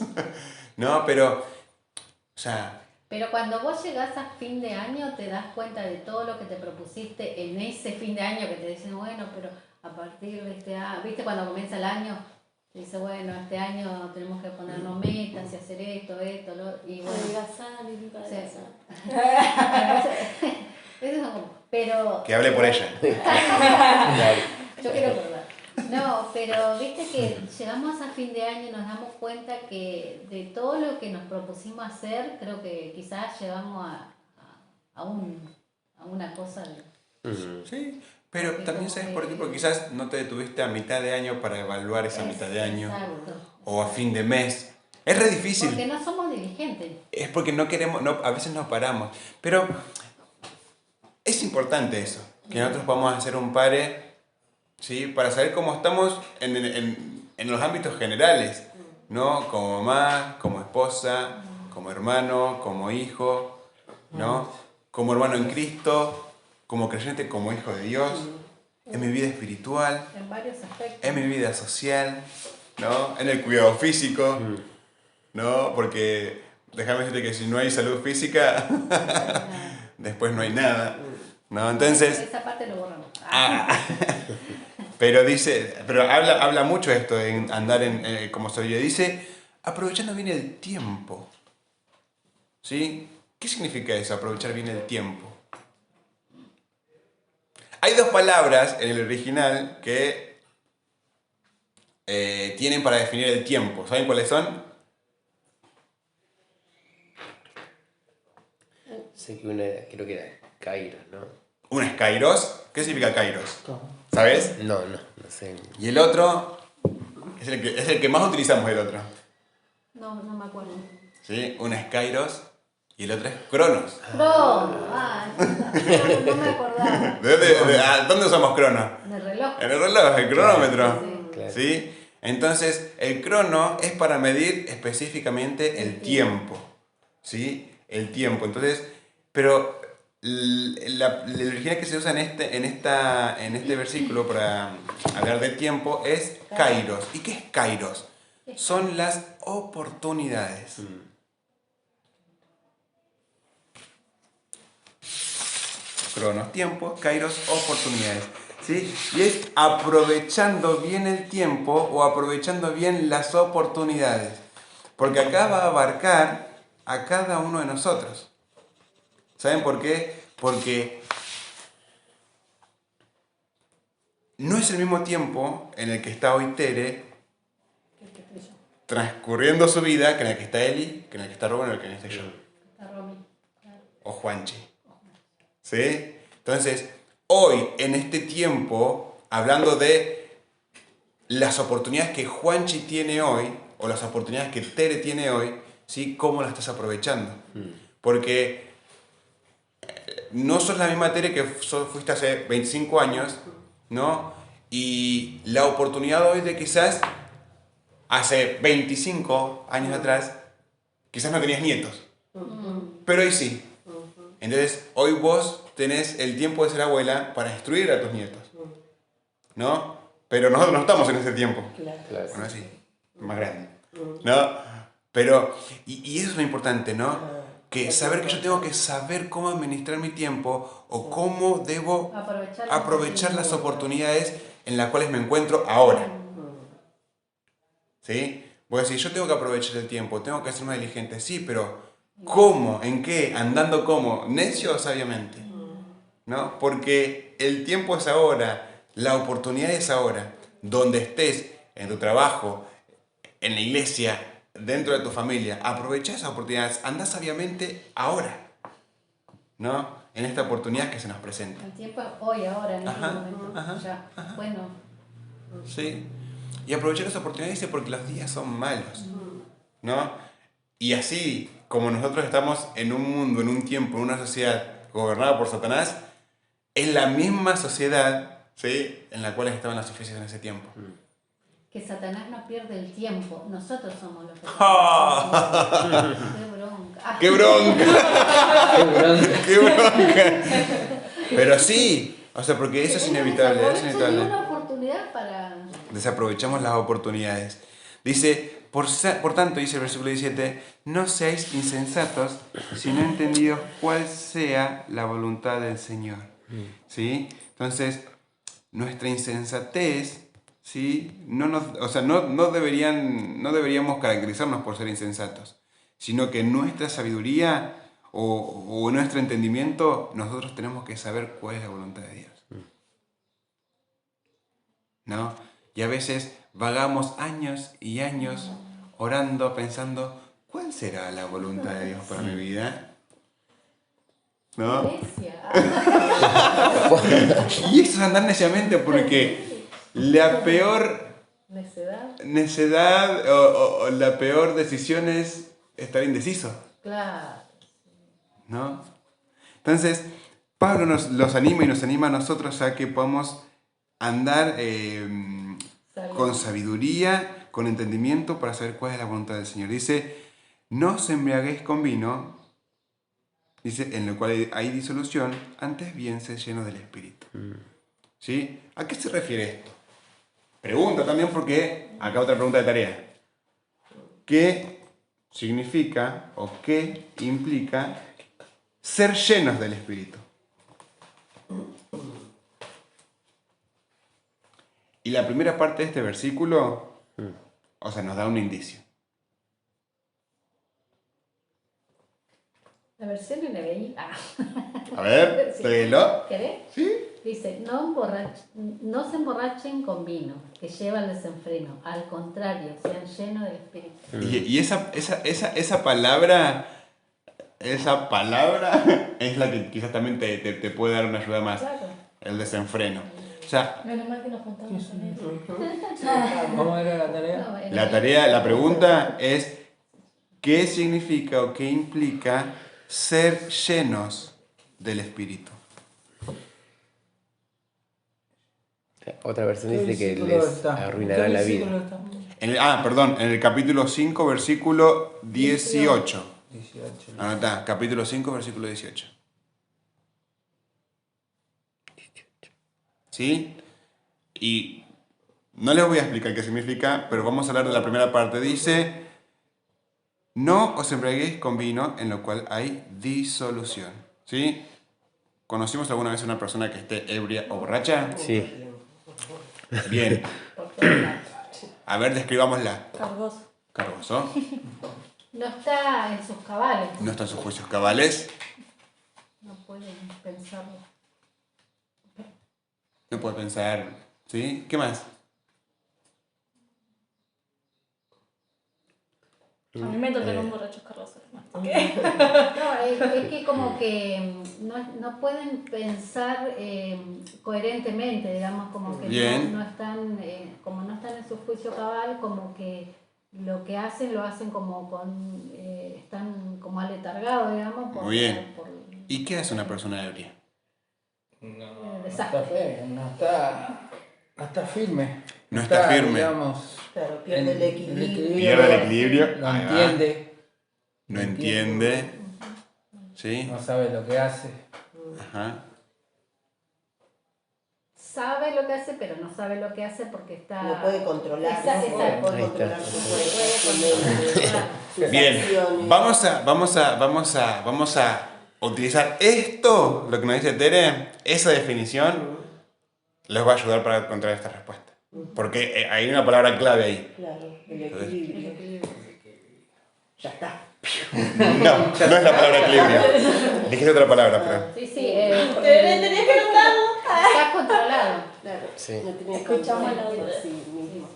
¿no? Pero, o sea,
Pero cuando vos llegás a fin de año te das cuenta de todo lo que te propusiste en ese fin de año que te dicen, bueno, pero a partir de este año, ¿viste? Cuando comienza el año, te dice, bueno, este año tenemos que ponernos metas y hacer esto, y bueno.
Adelgazar y nunca
Sí.
adelgazar.
Eso es como, pero...
que hable por ella.
Claro.
Yo quiero acordar. No, pero viste que llegamos a fin de año y nos damos cuenta que de todo lo que nos propusimos hacer, creo que quizás llegamos a una cosa de...
Ujú.
Sí, pero
Porque
también
como
sabes
que-
por qué, porque quizás no te detuviste a mitad de año para evaluar esa mitad de año,
Exacto.
o a fin de mes. Es re difícil.
Porque no somos diligentes.
Es porque no queremos, no, a veces nos paramos. Pero es importante eso, que nosotros podamos hacer un pare, ¿sí? Para saber cómo estamos en los ámbitos generales, ¿no? Como mamá, como esposa, como hermano, como hijo, ¿no? Como hermano en Cristo, como creyente, como hijo de Dios, en mi vida espiritual,
En varios aspectos.
en mi vida social, ¿no? En el cuidado físico, ¿no? Porque déjame decirte que si no hay salud física, después no hay nada, ¿no? Entonces,
Esa parte lo borramos.
pero habla mucho esto de andar como soy yo. Dice, aprovechando bien el tiempo, ¿sí? ¿Qué significa eso, aprovechar bien el tiempo? Hay dos palabras en el original que tienen para definir el tiempo. ¿Saben cuáles son?
Sé que una creo que era Kairos, ¿no?
Una es kairos. ¿Qué significa kairos?
¿Cómo?
¿Sabes?
No sé.
Y el otro es el que más utilizamos, el otro.
No me acuerdo.
¿Sí? Una es kairos y el otro es cronos.
No me acordaba.
¿Dónde usamos crono?
En el reloj.
En el reloj, el cronómetro.
Sí.
Claro.
¿Sí? Entonces, el crono es para medir específicamente el tiempo. ¿Sí? El tiempo. Entonces, pero el original que se usa en este versículo para hablar del tiempo es kairos. ¿Y qué es kairos? Son las oportunidades. Cronos, tiempo, kairos, oportunidades. ¿Sí? Y es aprovechando bien el tiempo o aprovechando bien las oportunidades. Porque acá va a abarcar a cada uno de nosotros. ¿Saben por qué? Porque no es el mismo tiempo en el que está hoy Tere transcurriendo su vida que en el que está Eli, que en el que está Rubén o el que en el que estoy yo.
Está Romy.
O Juanchi. ¿Sí? Entonces, hoy, en este tiempo, hablando de las oportunidades que Juanchi tiene hoy, o las oportunidades que Tere tiene hoy, ¿sí? ¿Cómo las estás aprovechando? Porque no sos la misma Tere que fuiste hace 25 años, ¿no? Y la oportunidad hoy de quizás hace 25 años atrás, quizás no tenías nietos, pero hoy sí. Entonces, hoy vos tenés el tiempo de ser abuela para instruir a tus nietos, ¿no? Pero nosotros no estamos en ese tiempo.
Claro.
Bueno, así, más grande, ¿no? Pero, y eso es lo importante, ¿no? Que saber que yo tengo que saber cómo administrar mi tiempo o cómo debo aprovechar las oportunidades en las cuales me encuentro ahora. ¿Sí? Voy a decir, yo tengo que aprovechar el tiempo, tengo que ser más diligente, sí, pero ¿cómo? ¿En qué? ¿Andando cómo? ¿Necio o sabiamente? ¿No? Porque el tiempo es ahora, la oportunidad es ahora. Donde estés, en tu trabajo, en la iglesia, dentro de tu familia, aprovecha esas oportunidades, anda sabiamente ahora, ¿no? En esta oportunidad que se nos presenta.
El tiempo es hoy, ahora, en este
Ajá,
momento.
ajá,
Ya.
ajá.
Bueno.
Sí. Y aprovechar esa oportunidad, dice, porque los días son malos, ¿no? Y así como nosotros estamos en un mundo, en un tiempo, en una sociedad gobernada por Satanás, es la misma sociedad, ¿sí?, en la cual estaban las iglesias en ese tiempo.
Que Satanás no pierde el tiempo. Nosotros somos los que...
¡Ah!
¡Qué bronca!
¡Qué bronca!
Qué bronca.
¡Qué bronca! Pero sí, o sea, porque eso es inevitable, es
Aprovechen
inevitable.
una oportunidad para...
Desaprovechamos las oportunidades. Dice, por tanto, dice el versículo 17, no seáis insensatos, sino entendidos cuál sea la voluntad del Señor. ¿Sí? Entonces, nuestra insensatez, ¿sí? No deberíamos caracterizarnos por ser insensatos, sino que nuestra sabiduría o nuestro entendimiento, nosotros tenemos que saber cuál es la voluntad de Dios. ¿No? Y a veces vagamos años y años orando, pensando, ¿cuál será la voluntad de Dios para mi vida? ¿No?
Iglesia.
Y eso es andar neciamente porque la peor necedad o la peor decisión es estar indeciso.
Claro.
¿No? Entonces, Pablo los anima y nos anima a nosotros a que podamos andar con sabiduría, con entendimiento para saber cuál es la voluntad del Señor. Dice, no os embriaguéis con vino, dice, en lo cual hay disolución, antes bien sed llenos del Espíritu. ¿Sí? ¿A qué se refiere esto? Pregunta también porque acá otra pregunta de tarea. ¿Qué significa o qué implica ser llenos del Espíritu? Y la primera parte de este versículo, o sea, nos da un indicio.
La versión NBI.
A ver,
Sí.
léelo.
¿Querés?
¿Sí?
Dice, no se emborrachen con vino, que lleva al desenfreno. Al contrario, sean llenos del Espíritu.
Y esa palabra es la que quizás también te puede dar una ayuda más.
Claro.
El desenfreno. O sea,
Menos mal que nos juntamos con eso.
¿Cómo era la tarea?
No,
la pregunta es, ¿qué significa o qué implica ser llenos del Espíritu?
Otra versión dice que
¿Qué versículo
les
está?
arruinará
¿Qué
la
versículo
vida.
está?
En el capítulo 5, versículo 18.
18.
Anotá, capítulo 5, versículo 18. ¿Sí? Y no les voy a explicar qué significa, pero vamos a hablar de la primera parte. Dice, no os embriaguéis con vino en lo cual hay disolución. ¿Sí? ¿Conocimos alguna vez a una persona que esté ebria o borracha?
Sí.
Bien. A ver, describámosla.
Cargoso.
Cargoso.
No está en sus cabales.
No está en sus juicios cabales.
No pueden pensarlo.
No puede pensar. ¿Sí? ¿Qué más?
A mí me tocan un borracho carrozo.
No, es que como que no pueden pensar coherentemente, digamos, como que
Bien.
no están, como no están en su juicio cabal, como que lo que hacen lo hacen como están como aletargados, digamos.
Muy bien. ¿Y qué hace una persona ebria?
No
desastre.
está firme, no está firme.
No está firme.
Digamos,
Claro, pierde el equilibrio.
Pierde el equilibrio.
No
Ahí va.
entiende.
No entiende. ¿Sí?
No sabe lo que hace.
Ajá.
Sabe lo que hace, pero no sabe lo que hace porque está...
No puede controlar.
Exacto.
No puede
Ahí está.
controlar su cuerpo, sus
Bien.
acciones.
Vamos a utilizar esto, lo que nos dice Tere, esa definición, les va a ayudar para encontrar esta respuesta. Porque hay una palabra clave ahí.
Claro, el equilibrio. Ya está.
No, no es la palabra equilibrio. Dijiste otra palabra, pero.
Sí, sí.
Tenías que notarlo.
Está controlado.
Claro.
Sí.
No tenía
Escuchamos
control
la
por
duda.
sí mismo.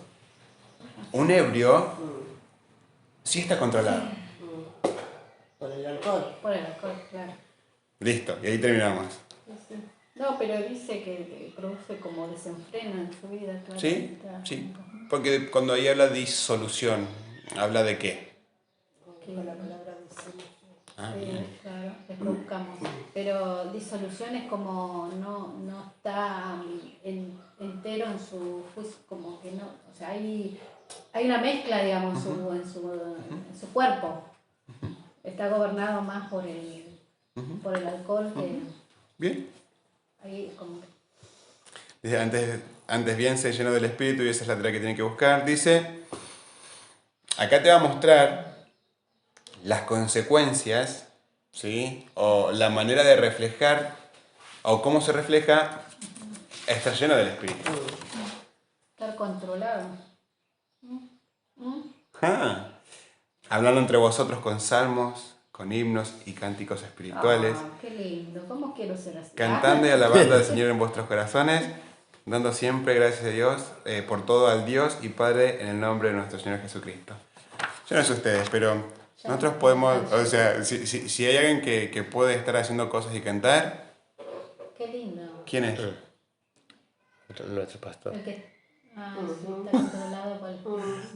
Un ebrio sí está controlado.
Por el alcohol.
Por el alcohol, claro.
Listo, y ahí terminamos.
Sí. No, pero dice que produce como desenfreno en su vida, claro.
¿Sí? Sí. Porque cuando ahí habla de disolución, ¿habla de qué?
Con la palabra disolución.
Ah,
Sí,
bien.
claro, después buscamos. Pero disolución es como no está entero en su juicio, como que no, o sea, hay una mezcla, digamos, en su cuerpo. Está gobernado más por el alcohol que
Bien.
ahí como que...
Dice, antes bien se llenó del Espíritu y esa es la tarea que tiene que buscar. Dice, acá te va a mostrar las consecuencias, ¿sí? O la manera de reflejar, o cómo se refleja estar lleno del Espíritu.
Estar controlado.
Ah, hablando entre vosotros con salmos, con himnos y cánticos espirituales,
Qué lindo, ¿cómo quiero ser así?
cantando y alabando al Señor en vuestros corazones, dando siempre gracias a Dios por todo al Dios y Padre en el nombre de nuestro Señor Jesucristo. Yo no sé ustedes, pero nosotros podemos, o sea, si hay alguien que puede estar haciendo cosas y cantar,
Qué lindo.
¿quién es?
Nuestro pastor.
El que, sí, está controlado por el...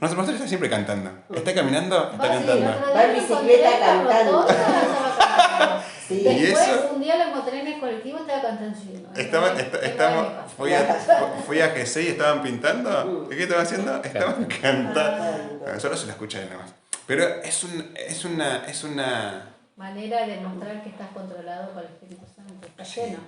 Nuestro pastor está siempre cantando. Está caminando, está
Sí, el
cantando.
otro
Va
día
en
lo
bicicleta
encontré en la
cantando.
rotonda, estaba cantando.
Sí.
¿Y
Después,
eso?
un día lo encontré en el colectivo, estaba cantando.
Fui a GC y estaban pintando. ¿Qué estaban haciendo? Estaban cantando. Solo se lo escucha nada más. Pero es una
Manera de mostrar que estás controlado por el Espíritu Santo. Estás lleno.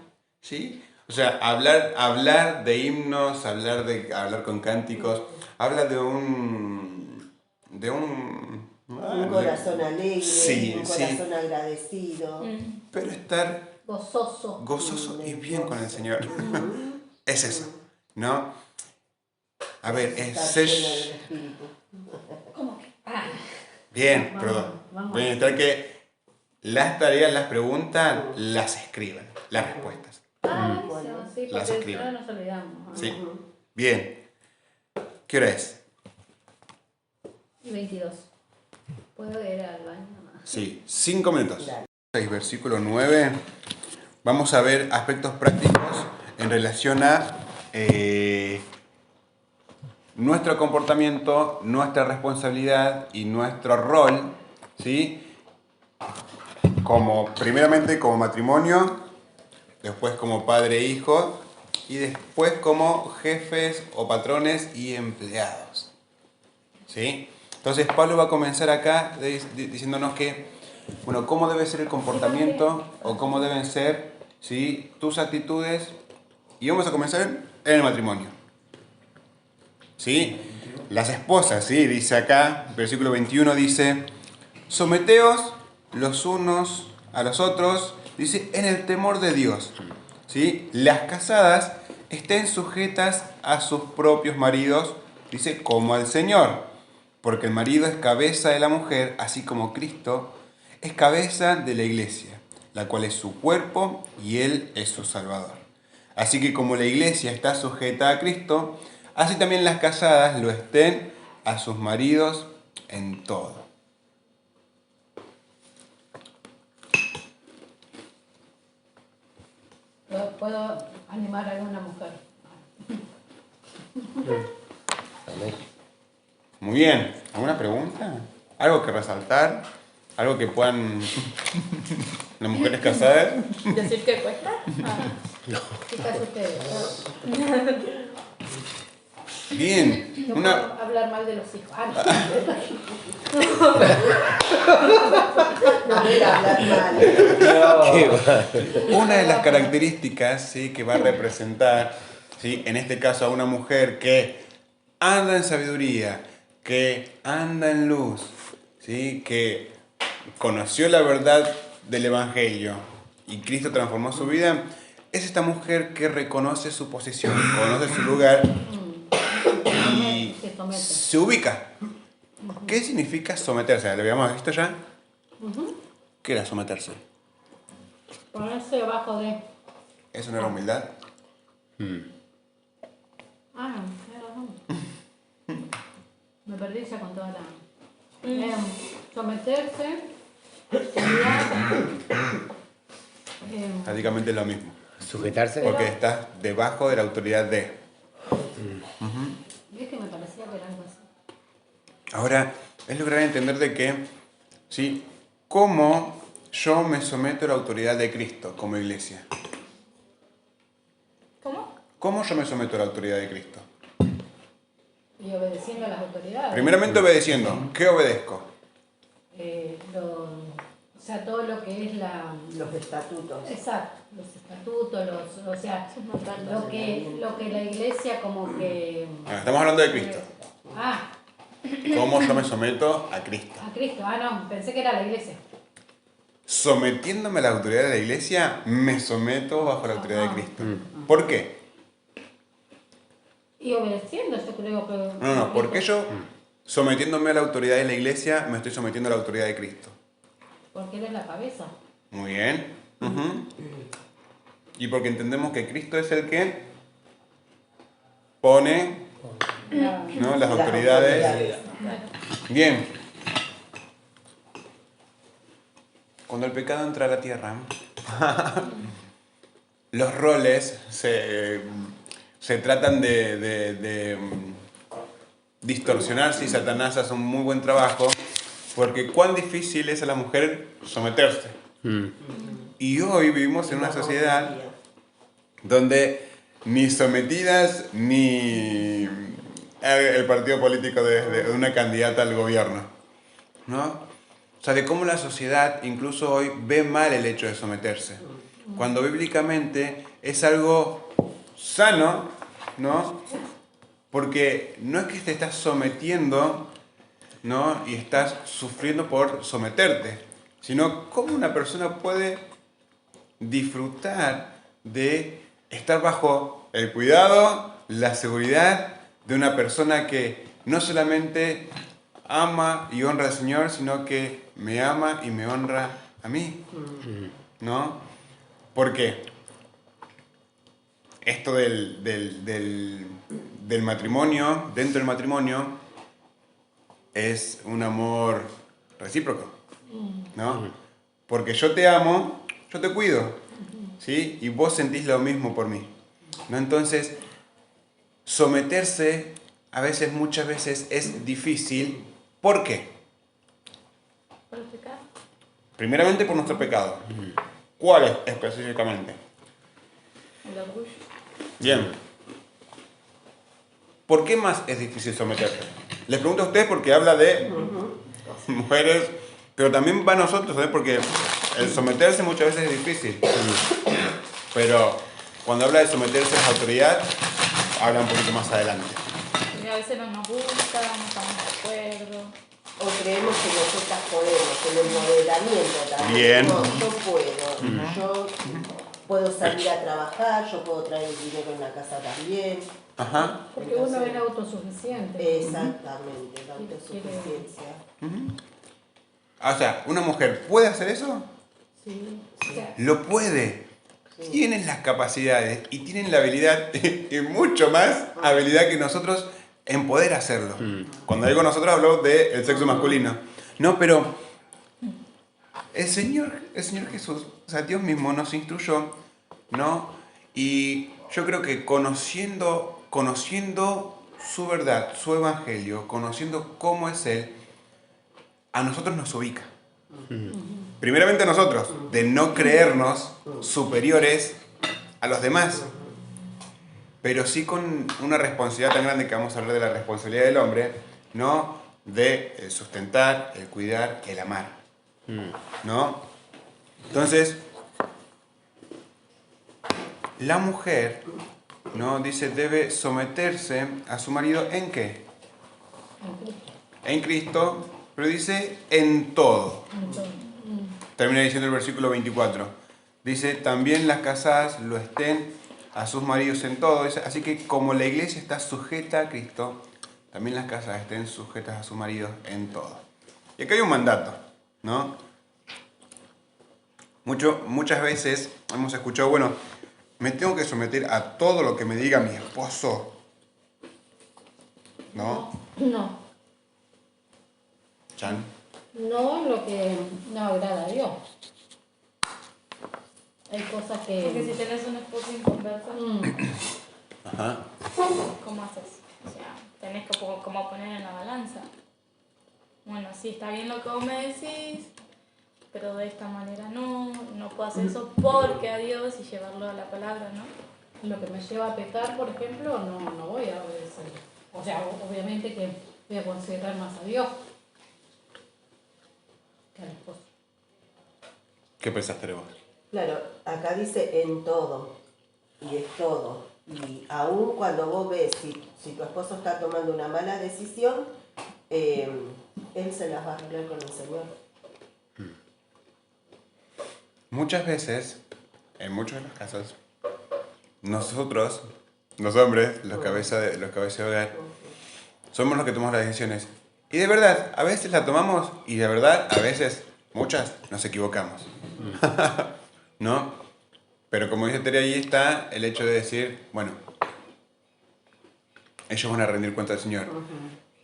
¿sí? O sea, hablar de himnos, hablar con cánticos, habla de un
Un corazón alegre,
sí,
un corazón agradecido.
pero estar
Gozoso.
y bien con el Señor. Es eso, ¿no? A ver,
Estar
ser...
lleno del Espíritu.
¿Cómo que?
Bien,
Vamos,
perdón.
vamos.
Voy a necesitar que las tareas, las preguntas, las escriban, las respuestas.
Buenísimo, sí,
Las
porque
escribo.
no nos olvidamos.
¿Sí? Bien. ¿Qué hora es?
Y 22. ¿Puedo ir al baño?
Sí, 5 minutos. 6, versículo 9. Vamos a ver aspectos prácticos en relación a nuestro comportamiento, nuestra responsabilidad y nuestro rol, ¿sí? Primeramente como matrimonio, después como padre e hijo, y después como jefes o patrones y empleados, ¿sí? Entonces Pablo va a comenzar acá diciéndonos que, bueno, cómo debe ser el comportamiento o cómo deben ser, ¿sí?, tus actitudes, y vamos a comenzar en el matrimonio, ¿sí? Las esposas, ¿sí?, dice acá, versículo 21 dice, someteos los unos a los otros, dice, en el temor de Dios, ¿sí? Las casadas estén sujetas a sus propios maridos, dice, como al Señor, porque el marido es cabeza de la mujer, así como Cristo es cabeza de la iglesia, la cual es su cuerpo y Él es su Salvador. Así que como la iglesia está sujeta a Cristo, así también las casadas lo estén a sus maridos en todo.
¿Puedo animar a alguna mujer?
Amén.
Muy bien. ¿Alguna pregunta? ¿Algo que resaltar? ¿Algo que puedan las mujeres casadas?
¿Decir que cuesta?
Chicas, ustedes.
Bien.
No puedo hablar mal de los hijos.
No voy a hablar mal.
Una de las características, ¿sí?, que va a representar, ¿sí?, en este caso a una mujer que anda en sabiduría, que anda en luz, ¿sí?, que conoció la verdad del Evangelio y Cristo transformó su vida, es esta mujer que reconoce su posición, conoce su lugar y se ubica. ¿Qué significa someterse? ¿Lo habíamos visto ya? ¿Qué era someterse?
Ponerse debajo de...
¿Eso no era humildad?
Tienes razón. Me perdí ya con toda la... someterse sería...
Prácticamente lo mismo.
Sujetarse.
Porque estás debajo de la autoridad de...
Es que me parecía que era algo así.
Ahora, es lograr entender de que, ¿sí?, cómo yo me someto a la autoridad de Cristo como iglesia.
¿Cómo?
¿Cómo yo me someto a la autoridad de Cristo?
Y obedeciendo a las autoridades.
Primeramente obedeciendo. ¿Qué obedezco?
O sea, todo lo que es la...
Los estatutos.
Exacto, los estatutos, o sea, lo que la iglesia como que...
Estamos hablando de Cristo. ¿Cómo yo me someto a Cristo?
A Cristo, no, pensé que era la iglesia.
Sometiéndome a la autoridad de la iglesia, me someto bajo la autoridad de Cristo. ¿Por qué?
Y obedeciendo, yo creo que...
No, porque yo, sometiéndome a la autoridad de la iglesia, me estoy sometiendo a la autoridad de Cristo.
Porque Él es la cabeza.
Muy bien. Y porque entendemos que Cristo es el que pone, ¿no?, las autoridades. Bien. Cuando el pecado entra a la tierra, los roles se tratan de distorsionar. Si Satanás hace un muy buen trabajo, porque cuán difícil es a la mujer someterse. Y hoy vivimos en una sociedad donde ni sometidas ni el partido político de una candidata al gobierno, ¿no? O sea, de cómo la sociedad incluso hoy ve mal el hecho de someterse, cuando bíblicamente es algo sano, ¿no? Porque no es que te estás sometiendo, ¿no?, y estás sufriendo por someterte, sino cómo una persona puede disfrutar de estar bajo el cuidado, la seguridad de una persona que no solamente ama y honra al Señor, sino que me ama y me honra a mí, ¿no? ¿Por qué? Esto del matrimonio, dentro del matrimonio, es un amor recíproco, ¿no? Porque yo te amo, yo te cuido, ¿sí? Y vos sentís lo mismo por mí, ¿no? Entonces, someterse muchas veces es difícil. ¿Por qué?
¿Por el pecado?
Primeramente por nuestro pecado. ¿Cuál es específicamente?
El orgullo.
Bien. ¿Por qué más es difícil someterse? Les pregunto a ustedes porque habla de mujeres, pero también va a nosotros, ¿sabes? Porque el someterse muchas veces es difícil. Pero cuando habla de someterse a la autoridad, habla un poquito más adelante.
Y a veces no nos gusta, no estamos de acuerdo.
O creemos que nosotras podemos, en el moderamiento también.
Bien.
No, yo puedo. Yo puedo salir a trabajar, yo puedo traer dinero en la casa también.
Ajá.
Porque uno es autosuficiente.
Exactamente, la autosuficiencia.
O sea, ¿una mujer puede hacer eso?
Sí.
Lo puede. Tienen las capacidades y tienen la habilidad, y mucho más habilidad que nosotros en poder hacerlo. Cuando digo nosotros hablo del sexo masculino. No, pero el Señor Jesús, o sea, Dios mismo nos instruyó, ¿no? Y yo creo que conociendo su verdad, su evangelio, conociendo cómo es Él, a nosotros nos ubica. Primeramente a nosotros, de no creernos superiores a los demás, pero sí con una responsabilidad tan grande que vamos a hablar de la responsabilidad del hombre, ¿no? De el sustentar, el cuidar, el amar, ¿no? Entonces, la mujer, ¿no?, dice, debe someterse a su marido ¿en qué? En Cristo, pero dice en todo. Termina diciendo el versículo 24. Dice, también las casadas lo estén a sus maridos en todo. Así que como la iglesia está sujeta a Cristo, también las casadas estén sujetas a sus maridos en todo. Y acá hay un mandato, ¿no? Muchas veces hemos escuchado, bueno, me tengo que someter a todo lo que me diga mi esposo, ¿no?
No.
Chan.
No lo que no agrada a Dios. Hay cosas que...
Porque si tenés un esposo inconverso,
Ajá.
¿cómo haces? O sea, tenés que como poner en la balanza. Bueno, sí, está bien lo que vos me decís, pero de esta manera no puedo hacer eso porque a Dios y llevarlo a la palabra, ¿no?
Lo que me lleva a pecar, por ejemplo, no voy a obedecer. O sea, obviamente que voy a considerar más a Dios que al esposo.
¿Qué pensaste vos?
Claro, acá dice en todo, y es todo. Y aún cuando vos ves si tu esposo está tomando una mala decisión, él se las va a arreglar con el Señor.
Muchas veces, en muchos de los casos, nosotros, los hombres, los cabezas de hogar, somos los que tomamos las decisiones. Y de verdad, a veces la tomamos y de verdad, a veces, muchas, nos equivocamos. ¿No? Pero como dice Tere, ahí está el hecho de decir, bueno, ellos van a rendir cuenta al Señor.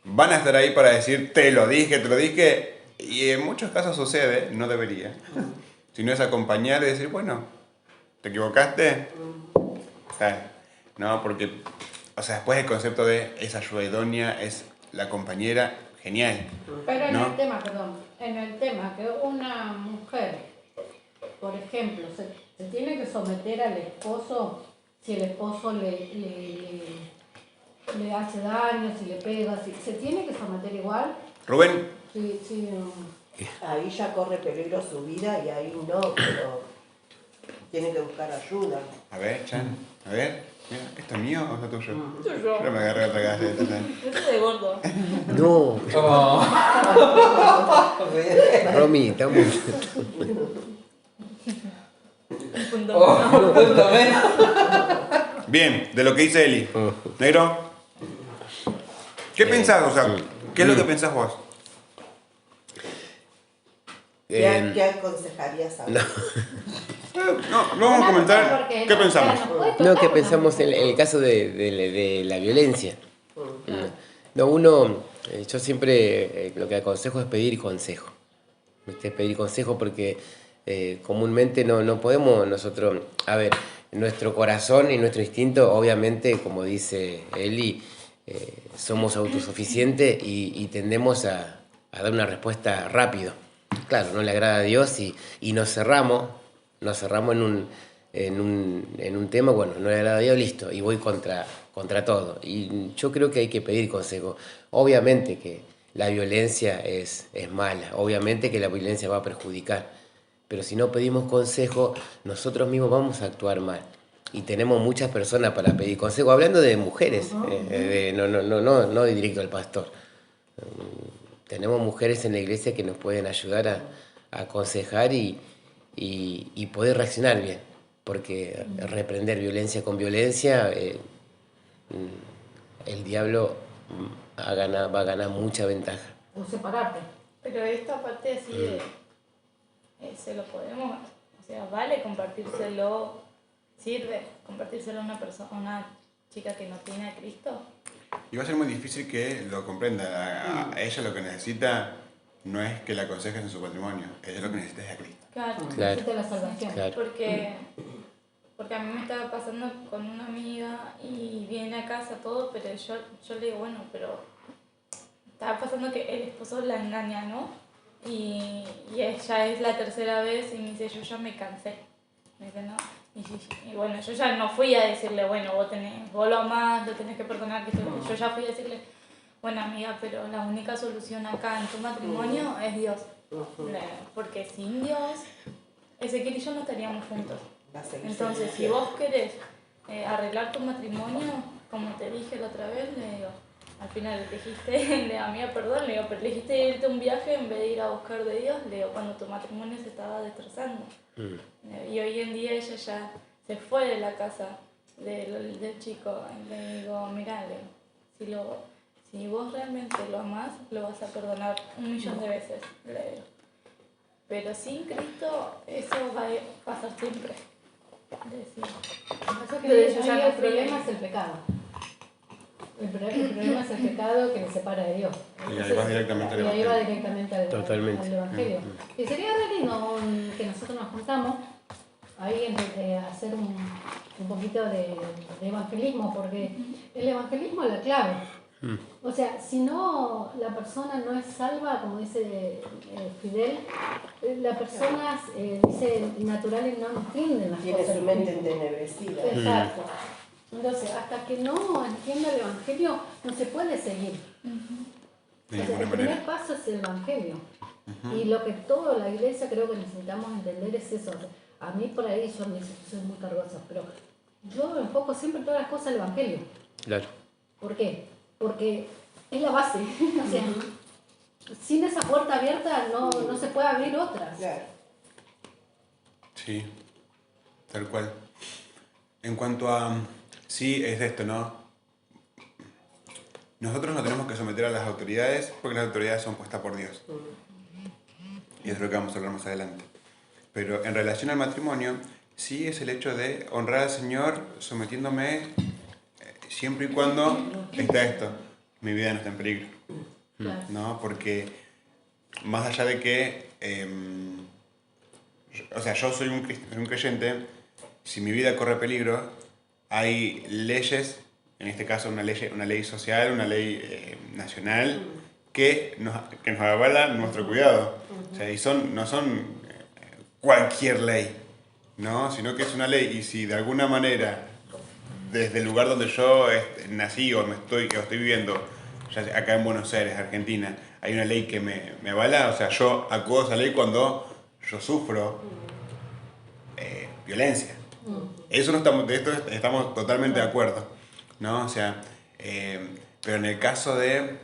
Van a estar ahí para decir, te lo dije. Y en muchos casos sucede, no debería. Sino es acompañar y decir, bueno, ¿te equivocaste? No, porque, o sea, después el concepto de esa ayuda idónea es la compañera, genial.
Pero en
¿no?
en el tema que una mujer, por ejemplo, se tiene que someter al esposo si el esposo le hace daño, si le pega, se tiene que someter igual.
Rubén.
Sí.
Ahí ya corre peligro su vida y ahí no, pero tiene que buscar ayuda.
A ver, Chan, a ver. Mira, ¿esto es mío o es tuyo?
Tuyo.
Yo me agarré otra galleta.
Eso de gordo.
No, Romy, estamos...
Punto.
Bien, de lo que dice Eli. Negro, ¿qué pensás? O sea, ¿qué es lo que pensás vos?
¿Qué aconsejarías a vos?
No, vamos a comentar qué pensamos.
No, que pensamos en el caso de la violencia. No, yo siempre lo que aconsejo es pedir consejo. ¿Viste? Pedir consejo porque comúnmente no podemos nosotros... A ver, nuestro corazón y nuestro instinto, obviamente, como dice Eli, somos autosuficientes y tendemos a dar una respuesta rápido. Claro, no le agrada a Dios y nos cerramos en un tema, bueno, no le agrada a Dios, listo, y voy contra todo. Y yo creo que hay que pedir consejo. Obviamente que la violencia es mala, obviamente que la violencia va a perjudicar, pero si no pedimos consejo, nosotros mismos vamos a actuar mal. Y tenemos muchas personas para pedir consejo, hablando de mujeres, no de directo al pastor. Tenemos mujeres en la iglesia que nos pueden ayudar a aconsejar y poder reaccionar bien, porque reprender violencia con violencia, el diablo va a ganar mucha ventaja.
O separarte.
Pero esta parte así de... se lo podemos... O sea, vale compartírselo... ¿Sirve compartírselo a una chica que no tiene a Cristo?
Y va a ser muy difícil que lo comprenda. A ella lo que necesita no es que la aconsejes en su patrimonio, ella lo que necesita es a Cristo.
Claro.
Necesita la salvación.
Claro.
Porque a mí me estaba pasando con una amiga y viene a casa todo, pero yo le digo, bueno, pero estaba pasando que el esposo la engaña, ¿no? Y ella es la tercera vez y me dice, yo ya me cansé. Me dice, no. Y bueno, yo ya no fui a decirle, bueno, vos lo amás, lo tenés que perdonar, que yo ya fui a decirle, bueno amiga, pero la única solución acá en tu matrimonio es Dios. Porque sin Dios, Ezequiel y yo no estaríamos juntos. Entonces, si vos querés arreglar tu matrimonio, como te dije la otra vez, le digo, al final le dijiste, amiga, perdón, le digo, pero elegiste irte a un viaje en vez de ir a buscar de Dios, le digo, cuando tu matrimonio se estaba destrozando. Y hoy en día ella ya se fue de la casa del chico. Y le digo, mirá, si vos realmente lo amás, lo vas a perdonar 1.000.000 de veces, le digo. Pero sin Cristo, eso va a pasar siempre.
El problema es el pecado. El problema es el pecado que le separa de Dios.
Y ahí vas directamente al Evangelio.
Y ahí va directamente al Evangelio. Y sería re lindo que nosotros nos juntamos ahí hacer un poquito de evangelismo, porque el evangelismo es la clave. O sea, si no, la persona no es salva, como dice Fidel, las personas, dice, naturales no entienden las
Tiene
cosas.
su mente entenebrecida.
Exacto. Entonces, hasta que no entienda el Evangelio, no se puede seguir.
De
O sea,
ninguna
el primer
manera.
paso es el Evangelio. Y lo que toda la iglesia creo que necesitamos entender es eso. O sea, a mí por ahí yo me soy muy cargosa, pero yo enfoco siempre todas las cosas al Evangelio.
Claro.
¿Por qué? Porque es la base. O sea, sin esa puerta abierta no se puede abrir otras.
Claro.
Sí, tal cual. En cuanto a... Sí, es esto, ¿no? Nosotros no tenemos que someter a las autoridades porque las autoridades son puestas por Dios. Y es lo que vamos a hablar más adelante. Pero en relación al matrimonio, sí es el hecho de honrar al Señor sometiéndome siempre y cuando está esto. Mi vida no está en peligro.
Claro.
¿No? Porque más allá de que... o sea, yo soy un creyente, si mi vida corre peligro, hay leyes, en este caso una ley social, una ley nacional, que nos avala nuestro cuidado. O sea, y no son cualquier ley, ¿no? Sino que es una ley, y si de alguna manera, desde el lugar donde yo nací o estoy viviendo, ya sea acá en Buenos Aires, Argentina, hay una ley que me avala, o sea, yo acudo a esa ley cuando yo sufro violencia. Eso no estamos, de esto estamos totalmente de acuerdo, ¿no? O sea, pero en el caso de...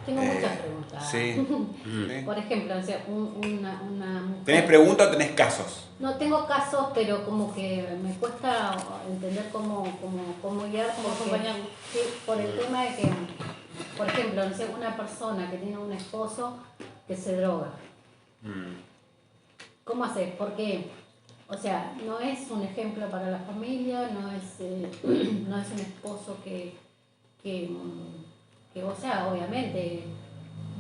Tengo muchas preguntas.
Sí.
Por ejemplo, o sea, una mujer...
¿Tenés preguntas o tenés casos?
No tengo casos, pero como que me cuesta entender cómo guiar,
Cómo
porque,
acompañarlo.
sí, por el tema de que, por ejemplo, no sé, una persona que tiene un esposo que se droga. ¿Cómo haces? Porque, o sea, no es un ejemplo para la familia, no es un esposo que o sea, obviamente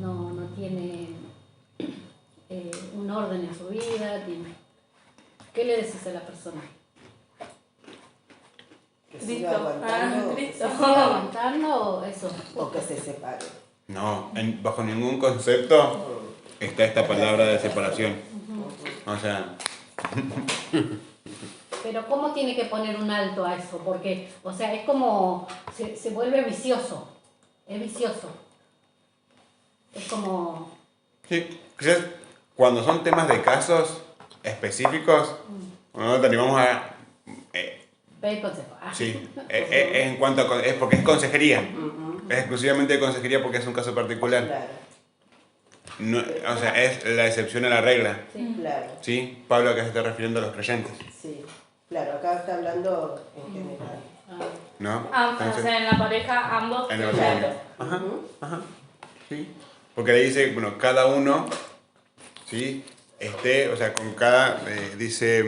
no tiene un orden en su vida. ¿Qué le decís a la persona?
Que
Cristo.
siga aguantando.
¿Que
Cristo.
siga aguantando o eso?
O que se separe.
No, bajo ningún concepto está esta palabra de separación. O sea,
Pero ¿cómo tiene que poner un alto a eso? Porque, o sea, es como, se vuelve vicioso, es vicioso. Es como...
sí, quizás cuando son temas de casos específicos, no te animamos a...
Pedir consejo.
sí, en cuanto a... Es porque es consejería. Es exclusivamente de consejería porque es un caso particular.
Claro,
No, o sea, es la excepción a la regla.
Sí.
claro.
¿Sí? Pablo acá se está refiriendo a los creyentes,
Sí, claro, acá está hablando en general.
¿no?
O
Entonces,
sea, en la pareja ambos
en el
creyentes.
matrimonio. Ajá, sí. Porque le dice, bueno, cada uno, ¿sí? O sea, con cada, dice,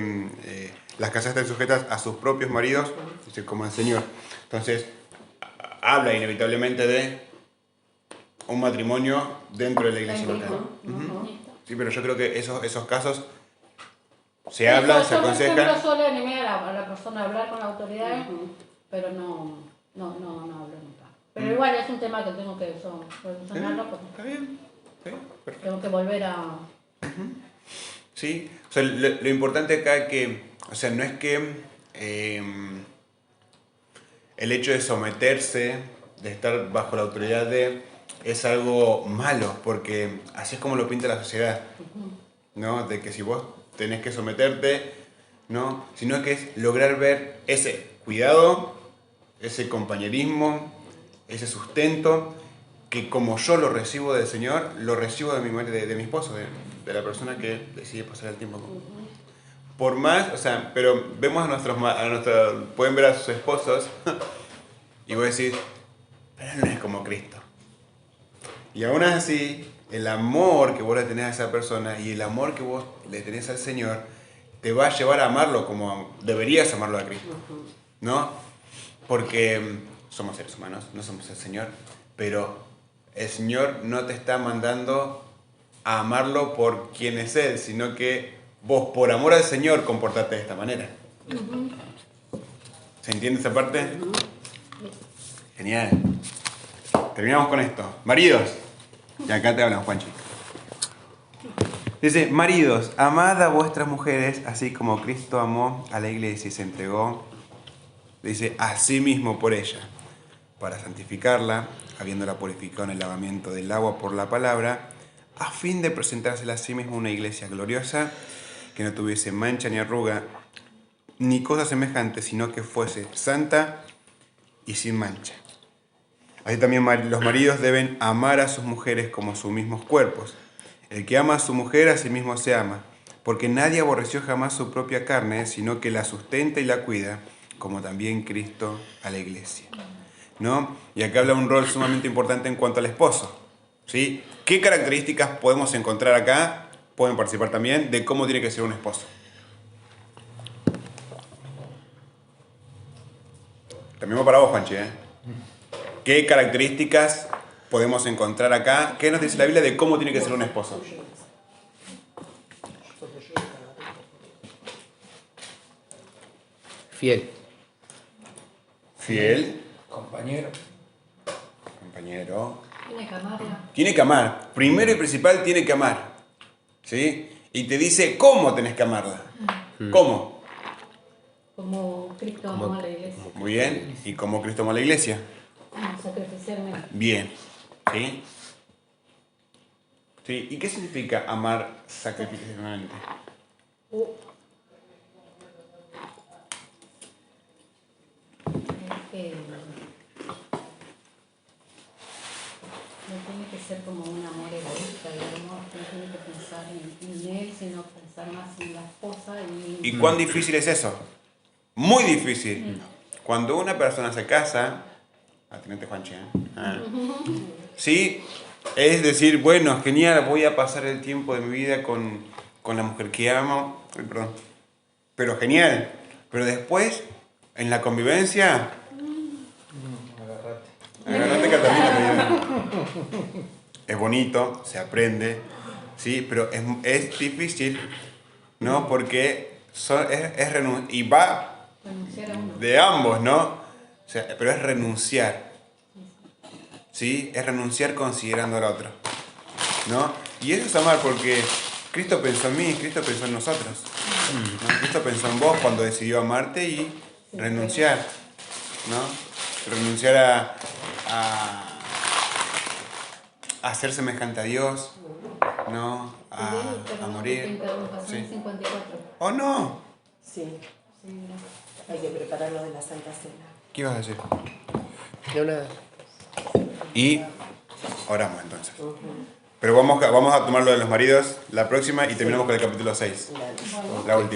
las casas están sujetas a sus propios maridos, dice, como el Señor. Entonces, habla inevitablemente de un matrimonio dentro de la iglesia local. Sí, pero yo creo que esos casos se hablan, se
Yo, por
aconsejan.
ejemplo, solo animé a la persona a hablar con la autoridad, pero no hablo nunca. Pero igual es un tema que tengo que solucionarlo porque
Está bien, perfecto.
tengo que volver a...
Sí, o sea, lo importante acá es que, o sea, no es que el hecho de someterse, de estar bajo la autoridad es algo malo, porque así es como lo pinta la sociedad, ¿no? De que si vos tenés que someterte, ¿no? Sino que es lograr ver ese cuidado, ese compañerismo, ese sustento, que como yo lo recibo del Señor, lo recibo de mi esposo, de la persona que decide pasar el tiempo conmigo. Por más, o sea, pero vemos pueden ver a sus esposos y vos decís, pero él no es como Cristo. Y aún así, el amor que vos le tenés a esa persona y el amor que vos le tenés al Señor te va a llevar a amarlo como deberías amarlo a Cristo, ¿no? Porque somos seres humanos, no somos el Señor, pero el Señor no te está mandando a amarlo por quien es Él, sino que vos, por amor al Señor, comportate de esta manera. ¿Se entiende esa parte? Genial. Terminamos con esto. Maridos. Y acá te hablan, Juanchi. Dice, maridos, amad a vuestras mujeres, así como Cristo amó a la iglesia y se entregó, dice, a sí mismo por ella, para santificarla, habiéndola purificado en el lavamiento del agua por la palabra, a fin de presentársela a sí mismo una iglesia gloriosa, que no tuviese mancha ni arruga, ni cosa semejante, sino que fuese santa y sin mancha. Así también los maridos deben amar a sus mujeres como a sus mismos cuerpos. El que ama a su mujer a sí mismo se ama, porque nadie aborreció jamás su propia carne, sino que la sustenta y la cuida, como también Cristo a la iglesia. ¿No? Y acá habla un rol sumamente importante en cuanto al esposo. ¿Sí? ¿Qué características podemos encontrar acá? Pueden participar también de cómo tiene que ser un esposo. También va para vos, Juanchi, ¿eh? ¿Qué características podemos encontrar acá? ¿Qué nos dice la Biblia de cómo tiene que ser un esposo?
Fiel.
Fiel.
Compañero.
Compañero.
Tiene que amarla.
Tiene que amar. Primero y principal, tiene que amar. ¿Sí? Y te dice cómo tenés que amarla. ¿Cómo?
Como Cristo amó a la iglesia.
Muy bien. ¿Y cómo Cristo amó a la iglesia?
Sacrificialmente.
Bien. ¿Sí? ¿Sí? ¿Y qué significa amar sacrificialmente?
Que no tiene que ser como un amor egoísta, digamos, no tiene que pensar en él, sino pensar más en la esposa y...
¿Y cuán difícil es eso? Muy difícil. Cuando una persona se casa, atendete Juanchi, sí, es decir, bueno, genial, voy a pasar el tiempo de mi vida con la mujer que amo, perdón, pero genial, pero después, en la convivencia, agarrate Catalina, es bonito, se aprende, sí, pero es difícil, ¿no? Porque y va
renunciar a uno.
de ambos, ¿no? O sea, pero es renunciar, ¿sí? Es renunciar considerando al otro, ¿no? Y eso es amar porque Cristo pensó en mí, Cristo pensó en nosotros, ¿no? Cristo pensó en vos cuando decidió amarte y renunciar, ¿no? Renunciar a ser semejante a Dios, ¿no? A morir.
Sí. 54.
¿O no?
Sí,
Sí, mira.
hay que prepararlo de la Santa Cena.
¿Qué ibas a decir?
No, nada.
Y oramos entonces. Pero vamos a tomar lo de los maridos la próxima y terminamos con el capítulo 6.
Dale.
La última.